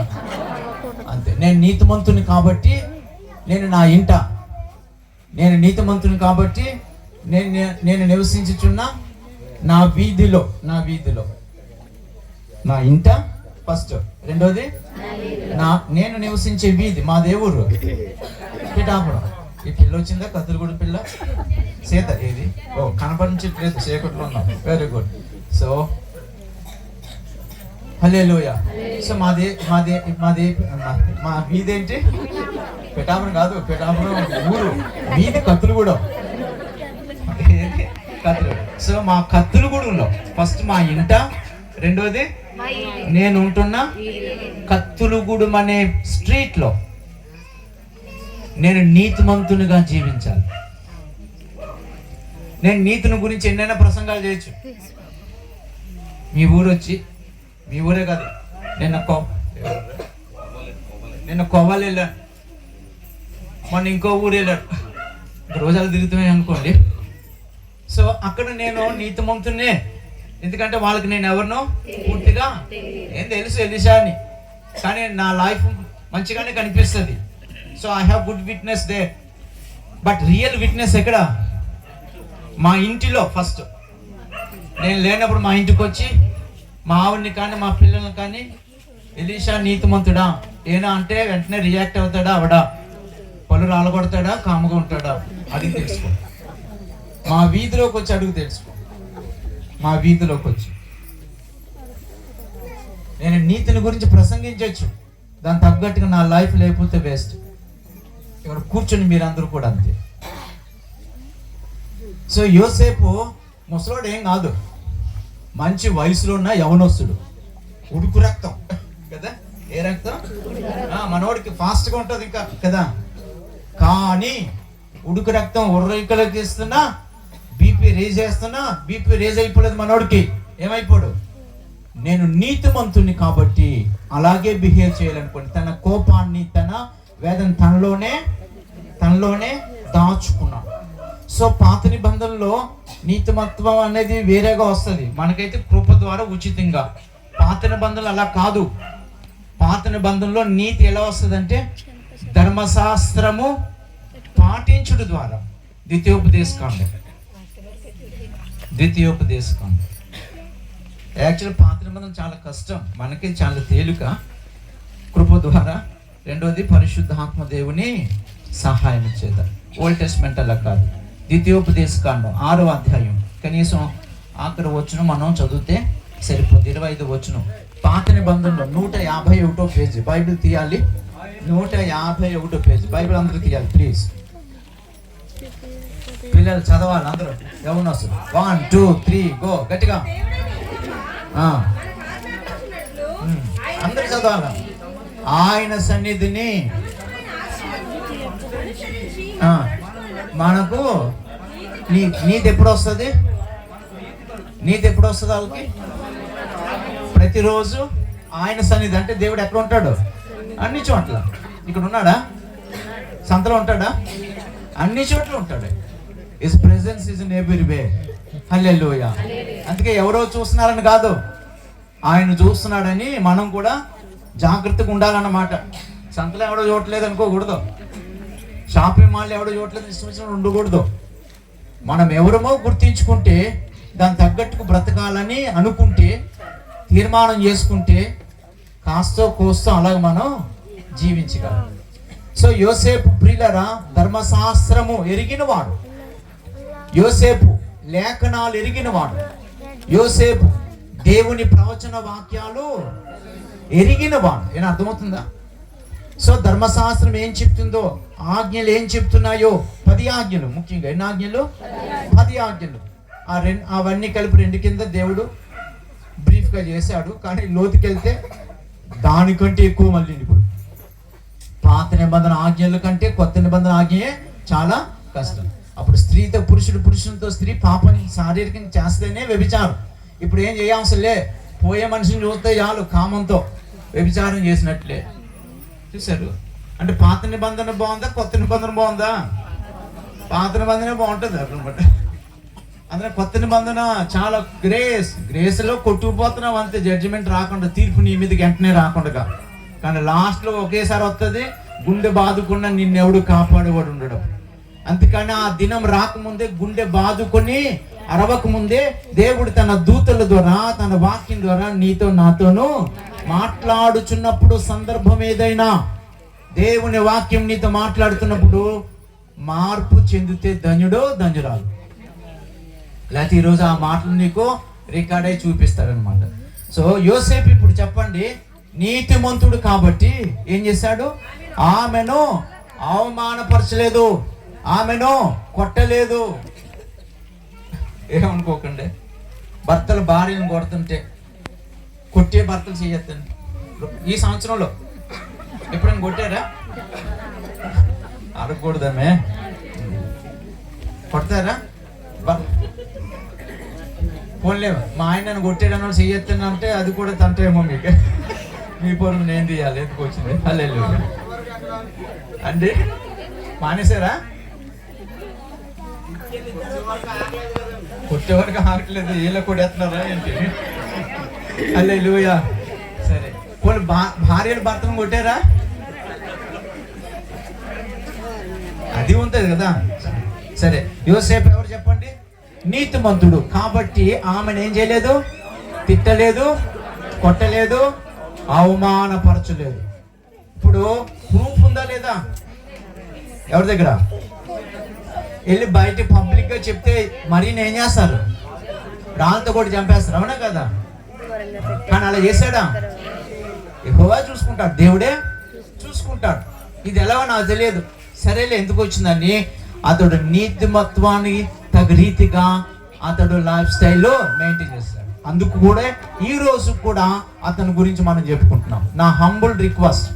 అంతే. నేను నీతిమంతుని కాబట్టి నేను నా ఇంట, నేను నీతిమంతుని కాబట్టి నేను నివసించుచున్న నా వీధిలో, నా ఇంట ఫస్ట్. రెండోది నేను నివసించే వీధి, మా దేవుడు పిఠాపురం. ఈ పిల్ల వచ్చిందా? కత్తులగూడ పిల్ల సీత. ఏది? ఓ కనపడించట్లేదు, చీకట్లో ఉన్నాం. Very good. సో హల్లెలూయా. సో మా వీధి ఏంటి? పిఠాపురం కాదు, పిఠాపురం ఊరు, వీధి కత్తులగూడెం. సో మా కత్తులగూడెంలో ఫస్ట్ మా ఇంట, రెండోది నేను ఉంటున్న కత్తులగూడెం అనే స్ట్రీట్ లో నేను నీతిమంతునిగా జీవించాలి. నేను నీతిని గురించి ఎన్నైనా ప్రసంగాలు చేయొచ్చు. మీ ఊరు వచ్చి, మీ ఊరే కాదు, నిన్న కొవ్వాలి వెళ్ళాను, మొన్న ఇంకో ఊరు వెళ్ళాడు, రోజాలు తిరుగుతున్నాయి అనుకోండి. సో అక్కడ నేను నీతిమంతున్నే, ఎందుకంటే వాళ్ళకి నేను ఎవరినో పూర్తిగా ఏం తెలుసు ఎలిషా అని, కానీ నా లైఫ్ మంచిగానే కనిపిస్తుంది. So I have good witness they. But real witness ఎక్కడ? మా ఇంటిలో. ఫస్ట్ నేను లేనప్పుడు మా ఇంటికి వచ్చి మా ఆవిడ్ని కానీ మా పిల్లల్ని కానీ ఎలీషా నీతిమంతుడా ఏనా అంటే వెంటనే రియాక్ట్ అవుతాడా? అవడా? పళ్ళు రాలగొడతాడా? కాముగా ఉంటాడా? అడిగి తెలుసుకో. మా వీధిలోకి వచ్చి అడుగు తెలుసుకో. మా వీధిలోకి వచ్చి నేను నీతిని గురించి ప్రసంగించవచ్చు, దాని తగ్గట్టుగా నా లైఫ్ లేకపోతే వేస్ట్. ఇక్కడ కూర్చొని మీరందరూ కూడా అంతే. సో యోసేపు ముసలోడు ఏం కాదు, మంచి వయసులో ఉన్న యవనస్తుడు, ఉడుకు రక్తం కదా. ఏ రక్తం? మనోడికి ఫాస్ట్గా ఉంటుంది ఇంకా కదా. కానీ ఉడుకు రక్తం ఉర్రైకలకి ఇస్తున్నా, బీపీ రేజ్ చేస్తున్నా, బీపీ రేజ్ అయిపోలేదు మనోడికి. ఏమైపోడు? నేను నీతిమంతుని కాబట్టి అలాగే బిహేవ్ చేయాలనుకోండి. తన కోపాన్ని, తన వేదన తనలోనే దాచుకున్నాడు. సో పాత నిబంధనలో నీతిమత్వం అనేది వేరేగా వస్తుంది, మనకైతే కృప ద్వారా ఉచితంగా. పాత నిబంధనలు అలా కాదు. పాత నిబంధనలో నీతి ఎలా వస్తుందంటే ధర్మశాస్త్రము పాటించుడు ద్వారా. ద్వితీయోపదేశకాండం యాక్చువల్ పాత నిబంధన చాలా కష్టం, మనకి చాలా తేలిక కృప ద్వారా. రెండోది పరిశుద్ధాత్మ దేవుని సహాయం చేత. ఓల్డ్ టెస్ట్మెంట్ అలా కాదు. ద్వితీయోపదేశకాండం 6వ అధ్యాయం కనీసం ఆఖరి వచనం మనం చదివితే సరిపోతుంది. 25 వచనం. పాత నిబంధనలో 151 పేజీ బైబిల్ తీయాలి. 151 పేజీ బైబిల్ అందరూ తీయాలి ప్లీజ్. పిల్లలు చదవాలి అందరూ. ఎవరు వస్తారు? 1 2 3 గో. గట్టిగా అందరూ చదవాలి. ఆయన సన్నిధిని మనకు నీతి ఎప్పుడు వస్తుంది? వాళ్ళకి ప్రతిరోజు ఆయన సన్నిధి. అంటే దేవుడు ఎక్కడ ఉంటాడు? అన్ని చోట్ల. ఇక్కడ ఉన్నాడా? సంతలో ఉంటాడా? అన్ని చోట్ల ఉంటాడు. His presence is in everywhere. Hallelujah. అందుకే ఎవరో చూస్తున్నారని కాదు, ఆయన చూస్తున్నాడని మనం కూడా జాగ్రత్తగా ఉండాలన్నమాట. సంతలో ఎవడో చూడట్లేదు అనుకోకూడదు, షాపింగ్ మాల్ ఎవడో చూడట్లేదు ఇష్టం ఉండకూడదు. మనం ఎవరమో గుర్తించుకుంటే దాని తగ్గట్టుకు బ్రతకాలని అనుకుంటే, తీర్మానం చేసుకుంటే కాస్తో కోస్తో అలాగ మనం జీవించగలం. సో యోసేపు ప్రియులరా ధర్మశాస్త్రము ఎరిగినవాడు, యోసేపు లేఖనాలు ఎరిగినవాడు, యోసేపు దేవుని ప్రవచన వాక్యాలు ఎరిగినవాడు. ఏం అర్థమవుతుందా? సో ధర్మశాస్త్రం ఏం చెప్తుందో, ఆజ్ఞలు ఏం చెప్తున్నాయో, 10 ఆజ్ఞలు. ముఖ్యంగా ఎన్ని ఆజ్ఞలు? 10 ఆజ్ఞలు. అవన్నీ కలిపి 2 కింద దేవుడు బ్రీఫ్గా చేశాడు. కానీ లోతుకెళ్తే దానికంటే ఎక్కువ. మళ్ళీ ఇప్పుడు పాత నిబంధన ఆజ్ఞల కంటే కొత్త నిబంధన ఆజ్ఞయే చాలా కష్టం. అప్పుడు స్త్రీతో పురుషునితో స్త్రీ పాపని శారీరకంగా చేస్తేనే వ్యభిచారం. ఇప్పుడు ఏం చేయాల్సలే, పోయే మనిషిని చూస్తే చాలు కామంతో వ్యభిచారం చేసినట్లే. చూశారు? అంటే పాత నిబంధన బాగుందా కొత్త నిబంధన బాగుందా? పాత నిబంధన బాగుంటుంది అన్నమాట. అందులో కొత్త నిబంధన చాలా గ్రేస్లో కొట్టుకుపోతున్నావు అంతే. జడ్జిమెంట్ రాకుండా, తీర్పు నీ మీదకి వెంటనే రాకుండా. కానీ లాస్ట్లో ఒకేసారి వస్తుంది, గుండె బాదుకున్న నిన్నెవడు కాపాడేవాడు ఉండడం. అందుకని ఆ దినం రాకముందే, గుండె బాదుకొని అరవక ముందే దేవుడు తన దూతల ద్వారా, తన వాక్యం ద్వారా నీతో నాతోనూ మాట్లాడుచున్నప్పుడు, సందర్భం ఏదైనా దేవుని వాక్యం నీతో మాట్లాడుతున్నప్పుడు మార్పు చెందితే ధన్యుడో ధన్యురాలు. లేకపోతే ఈరోజు ఆ మాటలు నీకు రికార్డ్ అయి చూపిస్తారనమాట. సో యోసేపు ఇప్పుడు చెప్పండి, నీతిమంతుడు కాబట్టి ఏం చేశాడు? ఆమెను అవమానపరచలేదు, ఆమెను కొట్టలేదు. ఏమనుకోకండి, భర్తలు భార్యను కొడుతుంటే కొట్టే భర్తలు చేయొద్దండి. ఈ సంవత్సరంలో ఎప్పుడైనా కొట్టారా? అడగకూడదమే. కొడతారా? పోన్లేవు, మా ఆయన నన్ను కొట్టాడని చెయ్యొద్దని అంటే అది కూడా తంటేమో మీకు. మీ పొరుగు నేను తీయాలి, ఎందుకు వచ్చింది? హల్లెలూయా అండి. మానేశారా? కొట్టేవాడికి ఆగట్లేదు, వీళ్ళ కొడేస్తున్నారా ఏంటి? హల్లెలూయా. సరే, పోనీ భార్యలు భర్తను కొట్టారా? అది ఉంటుంది కదా. సరే, యోసేపు ఎవరు చెప్పండి? నీతిమంతుడు కాబట్టి ఆమెను ఏం చేయలేదు? తిట్టలేదు, కొట్టలేదు, అవమానపరచలేదు. ఇప్పుడు ప్రూఫ్ ఉందా లేదా? ఎవరి దగ్గర? వెళ్ళి బయట పబ్లిక్ గా చెప్తే మరీ ఏం చేస్తారు? రాళ్ళతో కూడా చంపేస్తారు, అవునా కదా? కానీ అలా చేశాడా? యెహోవా చూసుకుంటాడు, దేవుడే చూసుకుంటాడు. ఇది ఎలాగో నాకు తెలియదు, సరేలే ఎందుకు వచ్చిందని అతడు నీతిమత్వాన్ని తగు రీతిగా అతడు లైఫ్ స్టైల్లో మెయింటైన్ చేస్తాడు. అందుకు కూడా ఈ రోజు కూడా అతని గురించి మనం చెప్పుకుంటున్నాం. నా హంబుల్ రిక్వెస్ట్,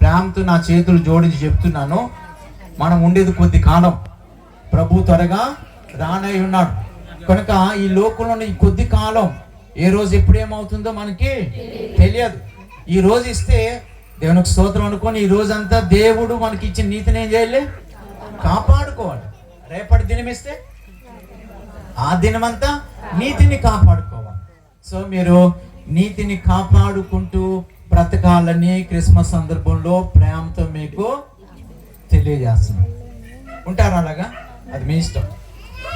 ప్రేమతో నా చేతులు జోడించి చెప్తున్నాను, మనం ఉండేది కొద్ది కాలం, ప్రభు త్వరగా రానై ఉన్నాడు కనుక ఈ లోకంలో ఈ కొద్ది కాలం ఏ రోజు ఎప్పుడు ఏమవుతుందో మనకి తెలియదు. ఈ రోజు ఇస్తే దేవునికి స్తోత్రం అనుకొని ఈ రోజంతా దేవుడు మనకి ఇచ్చిన నీతిని ఏం చేయాలి? కాపాడుకోవాలి. రేపటి దినం ఇస్తే ఆ దినమంతా నీతిని కాపాడుకోవాలి. సో మీరు నీతిని కాపాడుకుంటూ బ్రతకాలని క్రిస్మస్ సందర్భంలో ప్రేమతో మీకు తెలియజేస్తున్నాం. ఉంటారు అలాగా, అది మీ ఇష్టం.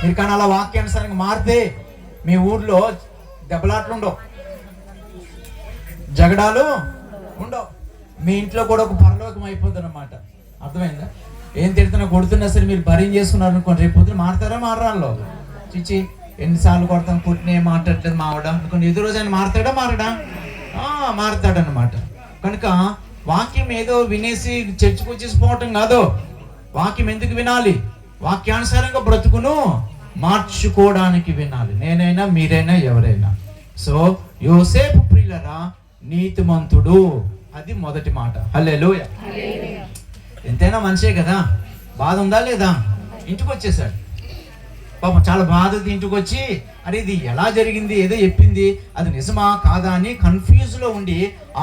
మీరు కానీ అలా వాక్యానుసారంగా మారితే మీ ఊర్లో దెబ్బలాట్లు ఉండవు, జగడాలు ఉండవు, మీ ఇంట్లో కూడా ఒక పరలోకం అయిపోద్ది అన్నమాట. అర్థమైందా? ఏం తిడుతున్నా కొడుతున్నా సరే మీరు భయం చేసుకున్నారు అనుకోండి, రేపు పొద్దున మారుతారా మారరాల్లో? చిచ్చి ఎన్నిసార్లు కొడతాను, కొట్టినే మాట్లాడలేదు మావడా అనుకోండి, ఎదురు రోజు ఆయన మారుతాడా మారడా? మారుతాడనమాట. కనుక వాక్యం ఏదో వినేసి చర్చకు వచ్చేసి పోవటం కాదు. వాక్యం ఎందుకు వినాలి? వాక్యానుసారంగా బ్రతుకును మార్చుకోవడానికి వినాలి, నేనైనా మీరైనా ఎవరైనా. సో యోసేపు ప్రియులరా నీతిమంతుడు, అది మొదటి మాట. హల్లెలూయా. ఎంతైనా మనిషే కదా, బాధ ఉందా లేదా? ఇంటికి వచ్చేసాడు పాపం, చాలా బాధ. ఇంటికి వచ్చి అరే ఇది ఎలా జరిగింది, ఏదో చెప్పింది, అది నిజమా కాదా అని కన్ఫ్యూజ్ లో ఉండి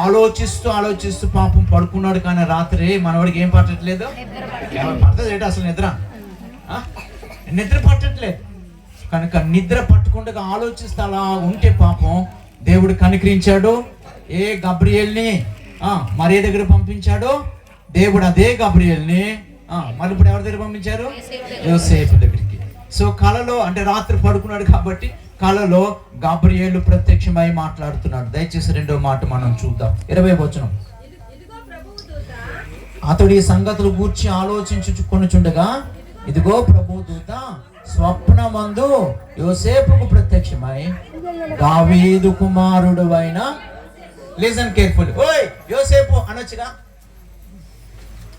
ఆలోచిస్తూ పాపం పడుకున్నాడు. కానీ రాత్రి మనవాడికి ఏం పట్టట్లేదు, పడుతుంది అసలు నిద్ర పట్టట్లేదు. కనుక నిద్ర పట్టుకుంటూ ఆలోచిస్తూ అలా ఉంటే పాపం దేవుడు కనికరించాడు. గబ్రియేల్ని మరియ దగ్గర పంపించాడు దేవుడు. అదే గబ్రియేల్ని మరి ఇప్పుడు ఎవరి దగ్గర పంపించారు? యోసేపు దగ్గరికి. సో కలలో, అంటే రాత్రి పడుకున్నాడు కాబట్టి కలలో గబ్రియేలు ప్రత్యక్షమై మాట్లాడుతున్నాడు. దయచేసి 2వ మాట మనం చూద్దాం. 20వ వచనం. అతడు ఈ సంగతులు గూర్చి ఆలోచించుకొనుచుండగా ఇదిగో ప్రభు దూత స్వప్నమందు యోసేపుకు ప్రత్యక్షమై దావీదు కుమారుడు అయిన, లిసన్ కేర్ఫుల్లీ, ఓయ్ యోసేపు అనొచ్చుగా,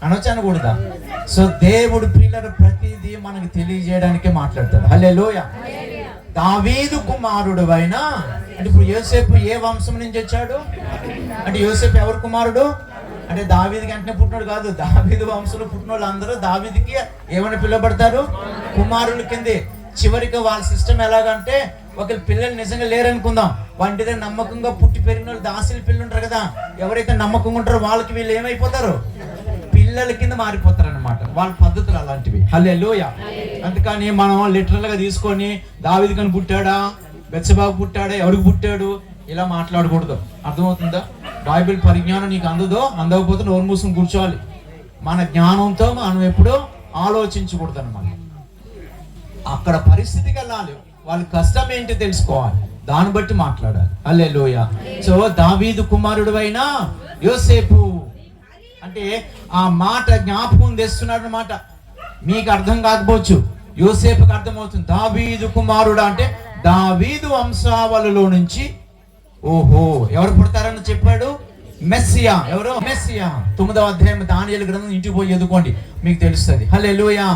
అనకూడదా? సో దేవుడు ప్రియుల ప్రతిదీ మనకు తెలియజేయడానికే మాట్లాడతాడు. హల్లెలూయా. దావీదు కుమారుడు అయినా, అంటే ఇప్పుడు యోసేపు ఏ వంశం నుంచి వచ్చాడు? అంటే యోసేపు ఎవరు కుమారుడు? అంటే దావీదికి వెంటనే పుట్టినోడు కాదు. దావీదు వంశంలో పుట్టిన వాళ్ళు అందరూ దావీదికి ఏమని పిలువబడతారు? కుమారుల కిందే. చివరికి వాళ్ళ సిస్టమ్ ఎలాగంటే, ఒకరి పిల్లలు నిజంగా లేరనుకుందాం, వాటి దగ్గర నమ్మకంగా పుట్టి పెరిగిన వాళ్ళు దాసీల పిల్లలు ఉంటారు కదా, ఎవరైతే నమ్మకంగా ఉంటారో వాళ్ళకి వీళ్ళు ఏమైపోతారు? పిల్లల కింద మారిపోతారు అనమాట. వాళ్ళ పద్ధతులు అలాంటివి. హల్లెలూయా. అందుకని మనం లిటరల్ గా తీసుకొని దావీదు కని పుట్టాడా, బెత్షెబాకు పుట్టాడా, ఎవరికి పుట్టాడు ఇలా మాట్లాడకూడదు. అర్థమవుతుందా? బైబిల్ పరిజ్ఞానం నీకు అందకపోతే నోరు మూసుకొని కూర్చోవాలి. మన జ్ఞానంతో మనం ఎప్పుడూ ఆలోచించకూడదు అనమాట. అక్కడ పరిస్థితికి వెళ్ళాలి, వాళ్ళ కష్టం ఏంటి తెలుసుకోవాలి, దాన్ని బట్టి మాట్లాడాలి. హల్లెలూయా. సో దావీదు కుమారుడు అయిన యోసేపు అంటే ఆ మాట జ్ఞాపకం తెస్తున్నాడు అనమాట. మీకు అర్థం కాకపోవచ్చు, యోసేపుకి అర్థమవుతుంది. దావీదు కుమారుడు అంటే దావీదు వంశావళిలో నుంచి, ఓహో ఎవరు పుడతారని చెప్పాడు? మెస్సియా. ఎవరు? మెస్సియా. 9వ అధ్యాయం దానియేలు గ్రంథం ఇంటికి పోయి చదువుకోండి, మీకు తెలుస్తుంది. హల్లెలూయా.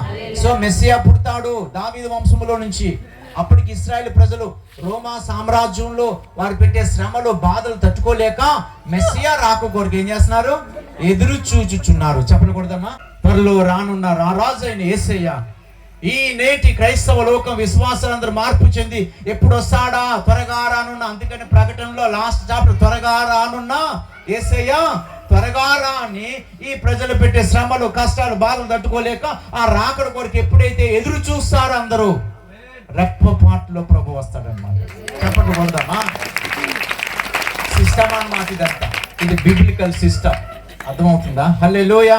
సో మెస్సియా పుడతాడు దావీదు వంశంలో నుంచి. అప్పటికి ఇశ్రాయేలు ప్రజలు రోమా సామ్రాజ్యంలో వారు పెట్టే శ్రమలు బాధలు తట్టుకోలేక మెస్సియా రాక కొరకు ఏం చేస్తున్నారు? ఎదురు చూచుచున్నారు. చెప్పకూడదమ్మా? త్వరలో రానున్న రారాజు అయిన యేసయ్య ఈ నేటి క్రైస్తవ లోకం విశ్వాసాలందరూ మార్పు చెంది ఎప్పుడు వస్తాడా? త్వరగా రానున్న. అందుకని ప్రకటనలో లాస్ట్ చాప్టర్ త్వరగా రానున్న యేసయ్య త్వరగా రాని ఈ ప్రజలు పెట్టే శ్రమలు కష్టాలు బాధలు తట్టుకోలేక ఆ రాకడ కొరకు ఎప్పుడైతే ఎదురు చూస్తారో అందరూ రెప్పపాటులో ప్రభు వస్తాడన్నమాట. చెప్పకూడదమ్మా? సిస్టమ్ అన్నమాట ఇదంతా. ఇది బిబ్లికల్ సిస్టమ్. అర్థమవుతుందా? హల్లెలూయా.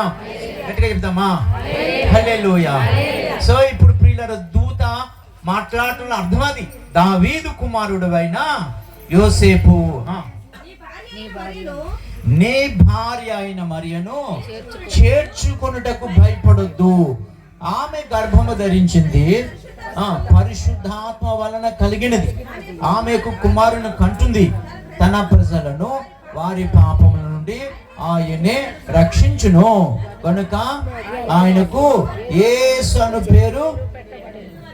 గట్టిగా చెప్తామా? హల్లెలూయా. సో ఇప్పుడు ప్రియుల దూత మాట్లాడటంలో అర్థం అది. దావీదు కుమారుడు అయిన యోసేపు నీ భార్య అయిన మరియను చేర్చుకొనుటకు భయపడొద్దు, ఆమె గర్భము ధరించింది, పరిశుద్ధాత్మ వలన కలిగినది, ఆమెకు కుమారుని కంటుంది, తన ప్రజలను వారి పాపముల నుండి ఆయనే రక్షించును, కనుక ఆయనకు యేసు అను పేరు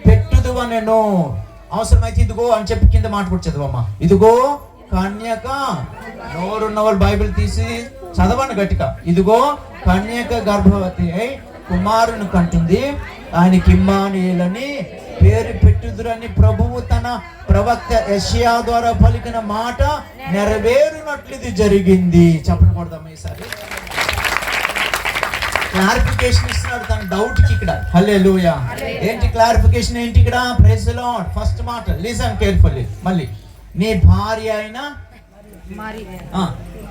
పెట్టుదు అనెను. అవసరమైతే ఇదిగో అని చెప్పి కింద మాట కూడా చదవమ్మా. ఇదిగో కన్యక, నోరున్న వాళ్ళు బైబిల్ తీసి చదవండి గట్టిగా. ఇదిగో కన్యక గర్భవతి అయి కుమారుని కంటుంది, ఆయనకి ఇమ్మానుయేలని పేరు పెట్టుదురని ప్రభువు తన ప్రవక్త యెషయా ద్వారా పలికిన మాట నెరవేరునట్లు ఇది జరిగింది. చెప్పకూడదమ్మా ఈసారి? క్లారిఫికేషన్ ఇస్తున్నాడు తన డౌట్ కి ఇక్కడ. హల్లెలూయా. ఏంటి క్లారిఫికేషన్ ఏంటి ఇక్కడ? Praise the Lord. ఫస్ట్ మాట లిసన్ కేర్ఫుల్లీ. మళ్ళీ నీ భార్య అయిన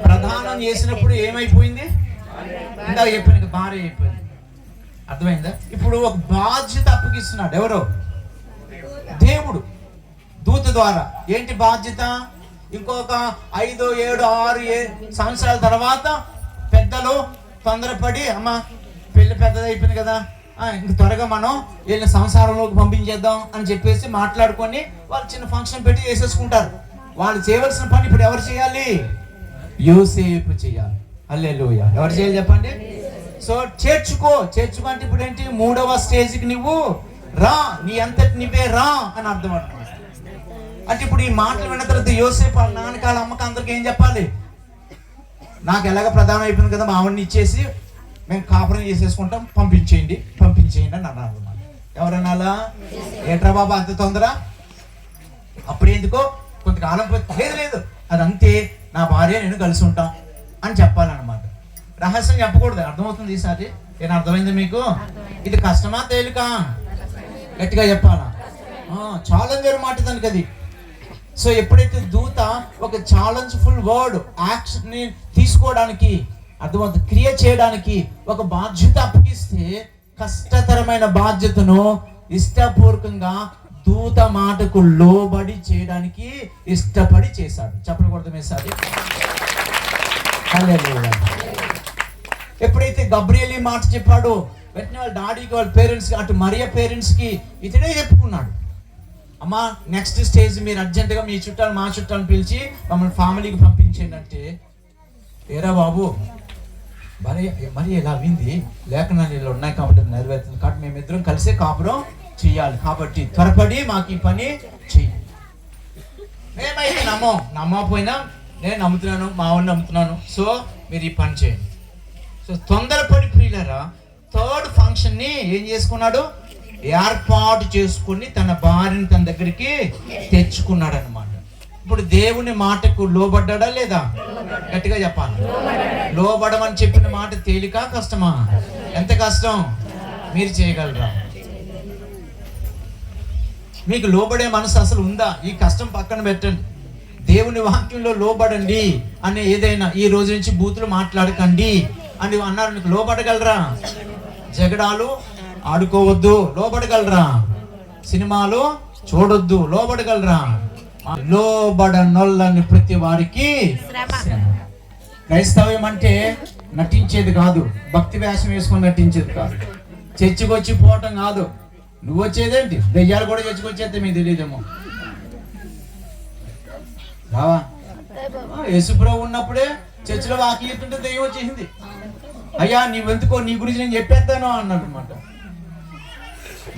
ప్రధానం చేసినప్పుడు ఏమైపోయింది? ఇందాక చెప్పాను భార్య అయిపోయింది. అర్థమైందా? ఇప్పుడు ఒక బాధ్యత అప్పగిస్తున్నాడు. ఎవరో? దేవుడు దూత ద్వారా. ఏంటి బాధ్యత? ఇంకొక 5, 7, 6 సంవత్సరాల తర్వాత పెద్దలు తొందరపడి అమ్మ పెళ్లి పెద్దది అయిపోయింది కదా, ఇంక త్వరగా మనం వీళ్ళని సంసారంలోకి పంపించేద్దాం అని చెప్పేసి మాట్లాడుకొని వాళ్ళు చిన్న ఫంక్షన్ పెట్టి చేసేసుకుంటారు. వాళ్ళు చేయవలసిన పని ఇప్పుడు ఎవరు చేయాలి? యోసేపు చేయాలి. హల్లెలూయా. ఎవరు చేయాలి చెప్పండి? సో చేర్చుకో అంటే ఇప్పుడు ఏంటి? 3వ స్టేజ్కి నువ్వు రా, నీ అంతటి నువ్వే రా అని అర్థం. అంటే ఇప్పుడు ఈ మాటలు విన్న తర్వాత యోసేపు వాళ్ళ నాన్నకాల అమ్మకి అందరికి ఏం చెప్పాలి? నాకు ఎలాగ ప్రధానం అయిపోయింది కదా, మా ఆవిడని ఇచ్చేసి మేము కాపురం చేసేసుకుంటాం, పంపించేయండి అని అన్నారు. ఎవరన్నాలా? ఏట్రా బాబా అంత తొందర? అప్పుడు ఎందుకో కొంతకాలం లేదు అదంతే, నా భార్య నేను కలిసి ఉంటాం అని చెప్పాలన్నమాట. రహస్యం చెప్పకూడదు. అర్థమవుతుంది ఈసారి? ఏం అర్థమైంది మీకు? ఇది కష్టమా తేలిక? గట్టిగా చెప్పాలా? ఛాలెంజర్ మాట దానికి అది. సో ఎప్పుడైతే దూత ఒక ఛాలెంజ్ఫుల్ వర్డ్ యాక్షన్ ని తీసుకోవడానికి, అర్థమవుతుంది, క్రియ చేయడానికి ఒక బాధ్యత అప్పగిస్తే కష్టతరమైన బాధ్యతను ఇష్టపూర్వకంగా దూత మాటకు లోబడి చేయడానికి ఇష్టపడి చేశాడు. చెప్పకూడదు మీసారి. ఎప్పుడైతే గబ్రియల్ మాట చెప్పాడో వెంటనే వాళ్ళ డాడీకి, వాళ్ళ పేరెంట్స్కి, అటు మరియ పేరెంట్స్కి ఇతడే చెప్పుకున్నాడు. అమ్మా నెక్స్ట్ స్టేజ్ మీరు అర్జెంటుగా మీ చుట్టాలు మా చుట్టాలను పిలిచి మమ్మల్ని ఫ్యామిలీకి పంపించండి అంటే, ఏరా బాబు మరి ఇలా వింది లేఖనాలు ఇలా ఉన్నాయి కాబట్టి నెరవేరుతుంది కాబట్టి మేమిద్దరం కలిసే కాపురం చెయ్యాలి కాబట్టి త్వరపడి మాకు ఈ పని చెయ్యి. మేమైతే నమ్మకపోయినా నేను నమ్ముతున్నాను, మా వాడిని నమ్ముతున్నాను, సో మీరు ఈ పని చేయండి. సో తొందరపడి ప్రియులారా 3rd ఫంక్షన్ని ఏం చేసుకున్నాడు? ఏర్పాటు చేసుకుని తన భార్యని తన దగ్గరికి తెచ్చుకున్నాడు అనమాట. ఇప్పుడు దేవుని మాటకు లోబడ్డా లేదా? గట్టిగా చెప్పాలి. లోబడమని చెప్పిన మాట తేలిక కష్టమా? ఎంత కష్టం? మీరు చేయగలరా? మీకు లోబడే మనసు అసలు ఉందా? ఈ కష్టం పక్కన పెట్టండి. దేవుని వాక్యంలో లోబడండి అని ఏదైనా ఈ రోజు నుంచి బూతులు మాట్లాడకండి అని అన్నారు. మీకు లోబడగలరా? జగడాలు ఆడుకోవద్దు, లోబడగలరా? సినిమాలు చూడొద్దు, లోబడగలరా? లోబడనొల్లని ప్రతి వారికి క్రైస్తవ్యం అంటే నటించేది కాదు, భక్తి వేషం వేసుకొని నటించేది కాదు, చర్చికి వచ్చి పోవటం కాదు. నువ్వు వచ్చేదేంటి? దెయ్యాలు కూడా చర్చికి వచ్చేస్తే మీకు తెలియదేమో. రావా? యేసుప్రభు ఉన్నప్పుడే చర్చిలో వాకి చెప్తుంటే దెయ్యం వచ్చేసింది. అయ్యా నీవెందుకో నీ గురించి నేను చెప్పేస్తాను అన్నాడు అనమాట.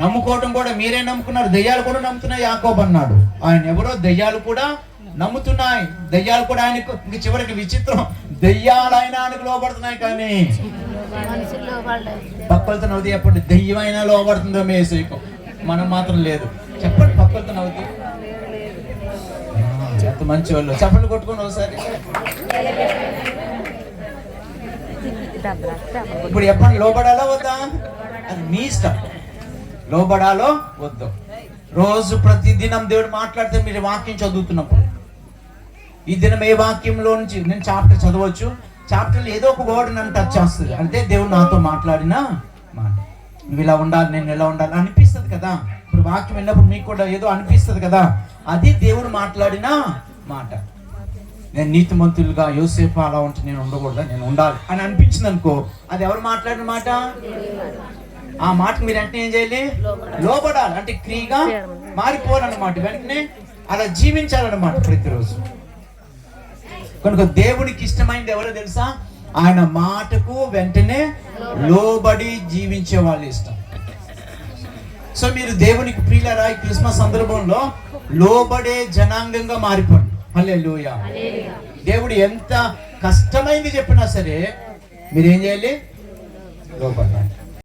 నమ్ముకోవటం కూడా మీరే నమ్ముకున్నారు, దెయ్యాలు కూడా నమ్ముతున్నాయి యాకోబు అన్నాడు. ఆయన ఎవరో దెయ్యాలు కూడా నమ్ముతున్నాయి, దెయ్యాలు కూడా ఆయనకు. ఇంక చివరికి విచిత్రం, దెయ్యాలు ఆయన ఆయనకు లోపడుతున్నాయి కానీ పక్కలతో నవ్వుతూ చెప్పండి, దెయ్యం అయినా లోపడుతుందో మేసేకు, మనం మాత్రం లేదు. చెప్పండి పక్కలతో నవ్వుతూ. ఎంత మంచి వాళ్ళు, చప్పట్లు కొట్టుకొని ఒకసారి. ఇప్పుడు చెప్పండి, లోబడాలా వద్దా? అది మీ ఇష్టం, లోబడాలో వద్దు. రోజు ప్రతి దినం దేవుడు మాట్లాడితే మీరు వాక్యం చదువుతున్నప్పుడు ఈ దినం ఏ వాక్యంలో నుంచి నేను చాప్టర్ చదవచ్చు, చాప్టర్లో ఏదో ఒక వర్డ్ నన్ను టచ్ చేస్తుంది అంటే దేవుడు నాతో మాట్లాడిన మాట. నువ్వు ఇలా ఉండాలి, నేను ఎలా ఉండాలి అనిపిస్తుంది కదా. ఇప్పుడు వాక్యం విన్నప్పుడు మీకు కూడా ఏదో అనిపిస్తుంది కదా, అది దేవుడు మాట్లాడిన మాట. నేను నీతిమంతులుగా యోసేపు అలా ఉంటే నేను ఉండకూడదా, నేను ఉండాలి అని అనిపించింది అనుకో, అది ఎవరు మాట్లాడిన మాట? ఆ మాట మీరు వెంటనే ఏం చేయాలి? లోబడాలి. అంటే క్రియగా మారిపోవాలన్నమాట, వెంటనే అలా జీవించాలన్నమాట ప్రతిరోజు. కనుక దేవునికి ఇష్టమైనది ఎవరో తెలుసా? ఆయన మాటకు వెంటనే లోబడి జీవించే వాళ్ళు ఇష్టం. సో మీరు దేవునికి ప్రియులారా, ఈ క్రిస్మస్ సందర్భంలో లోబడే జనాంగంగా మారిపోండి. హల్లెలూయా. దేవుడు ఎంత కష్టమైంది చెప్పినా సరే మీరేం చేయాలి? లోబడాలి.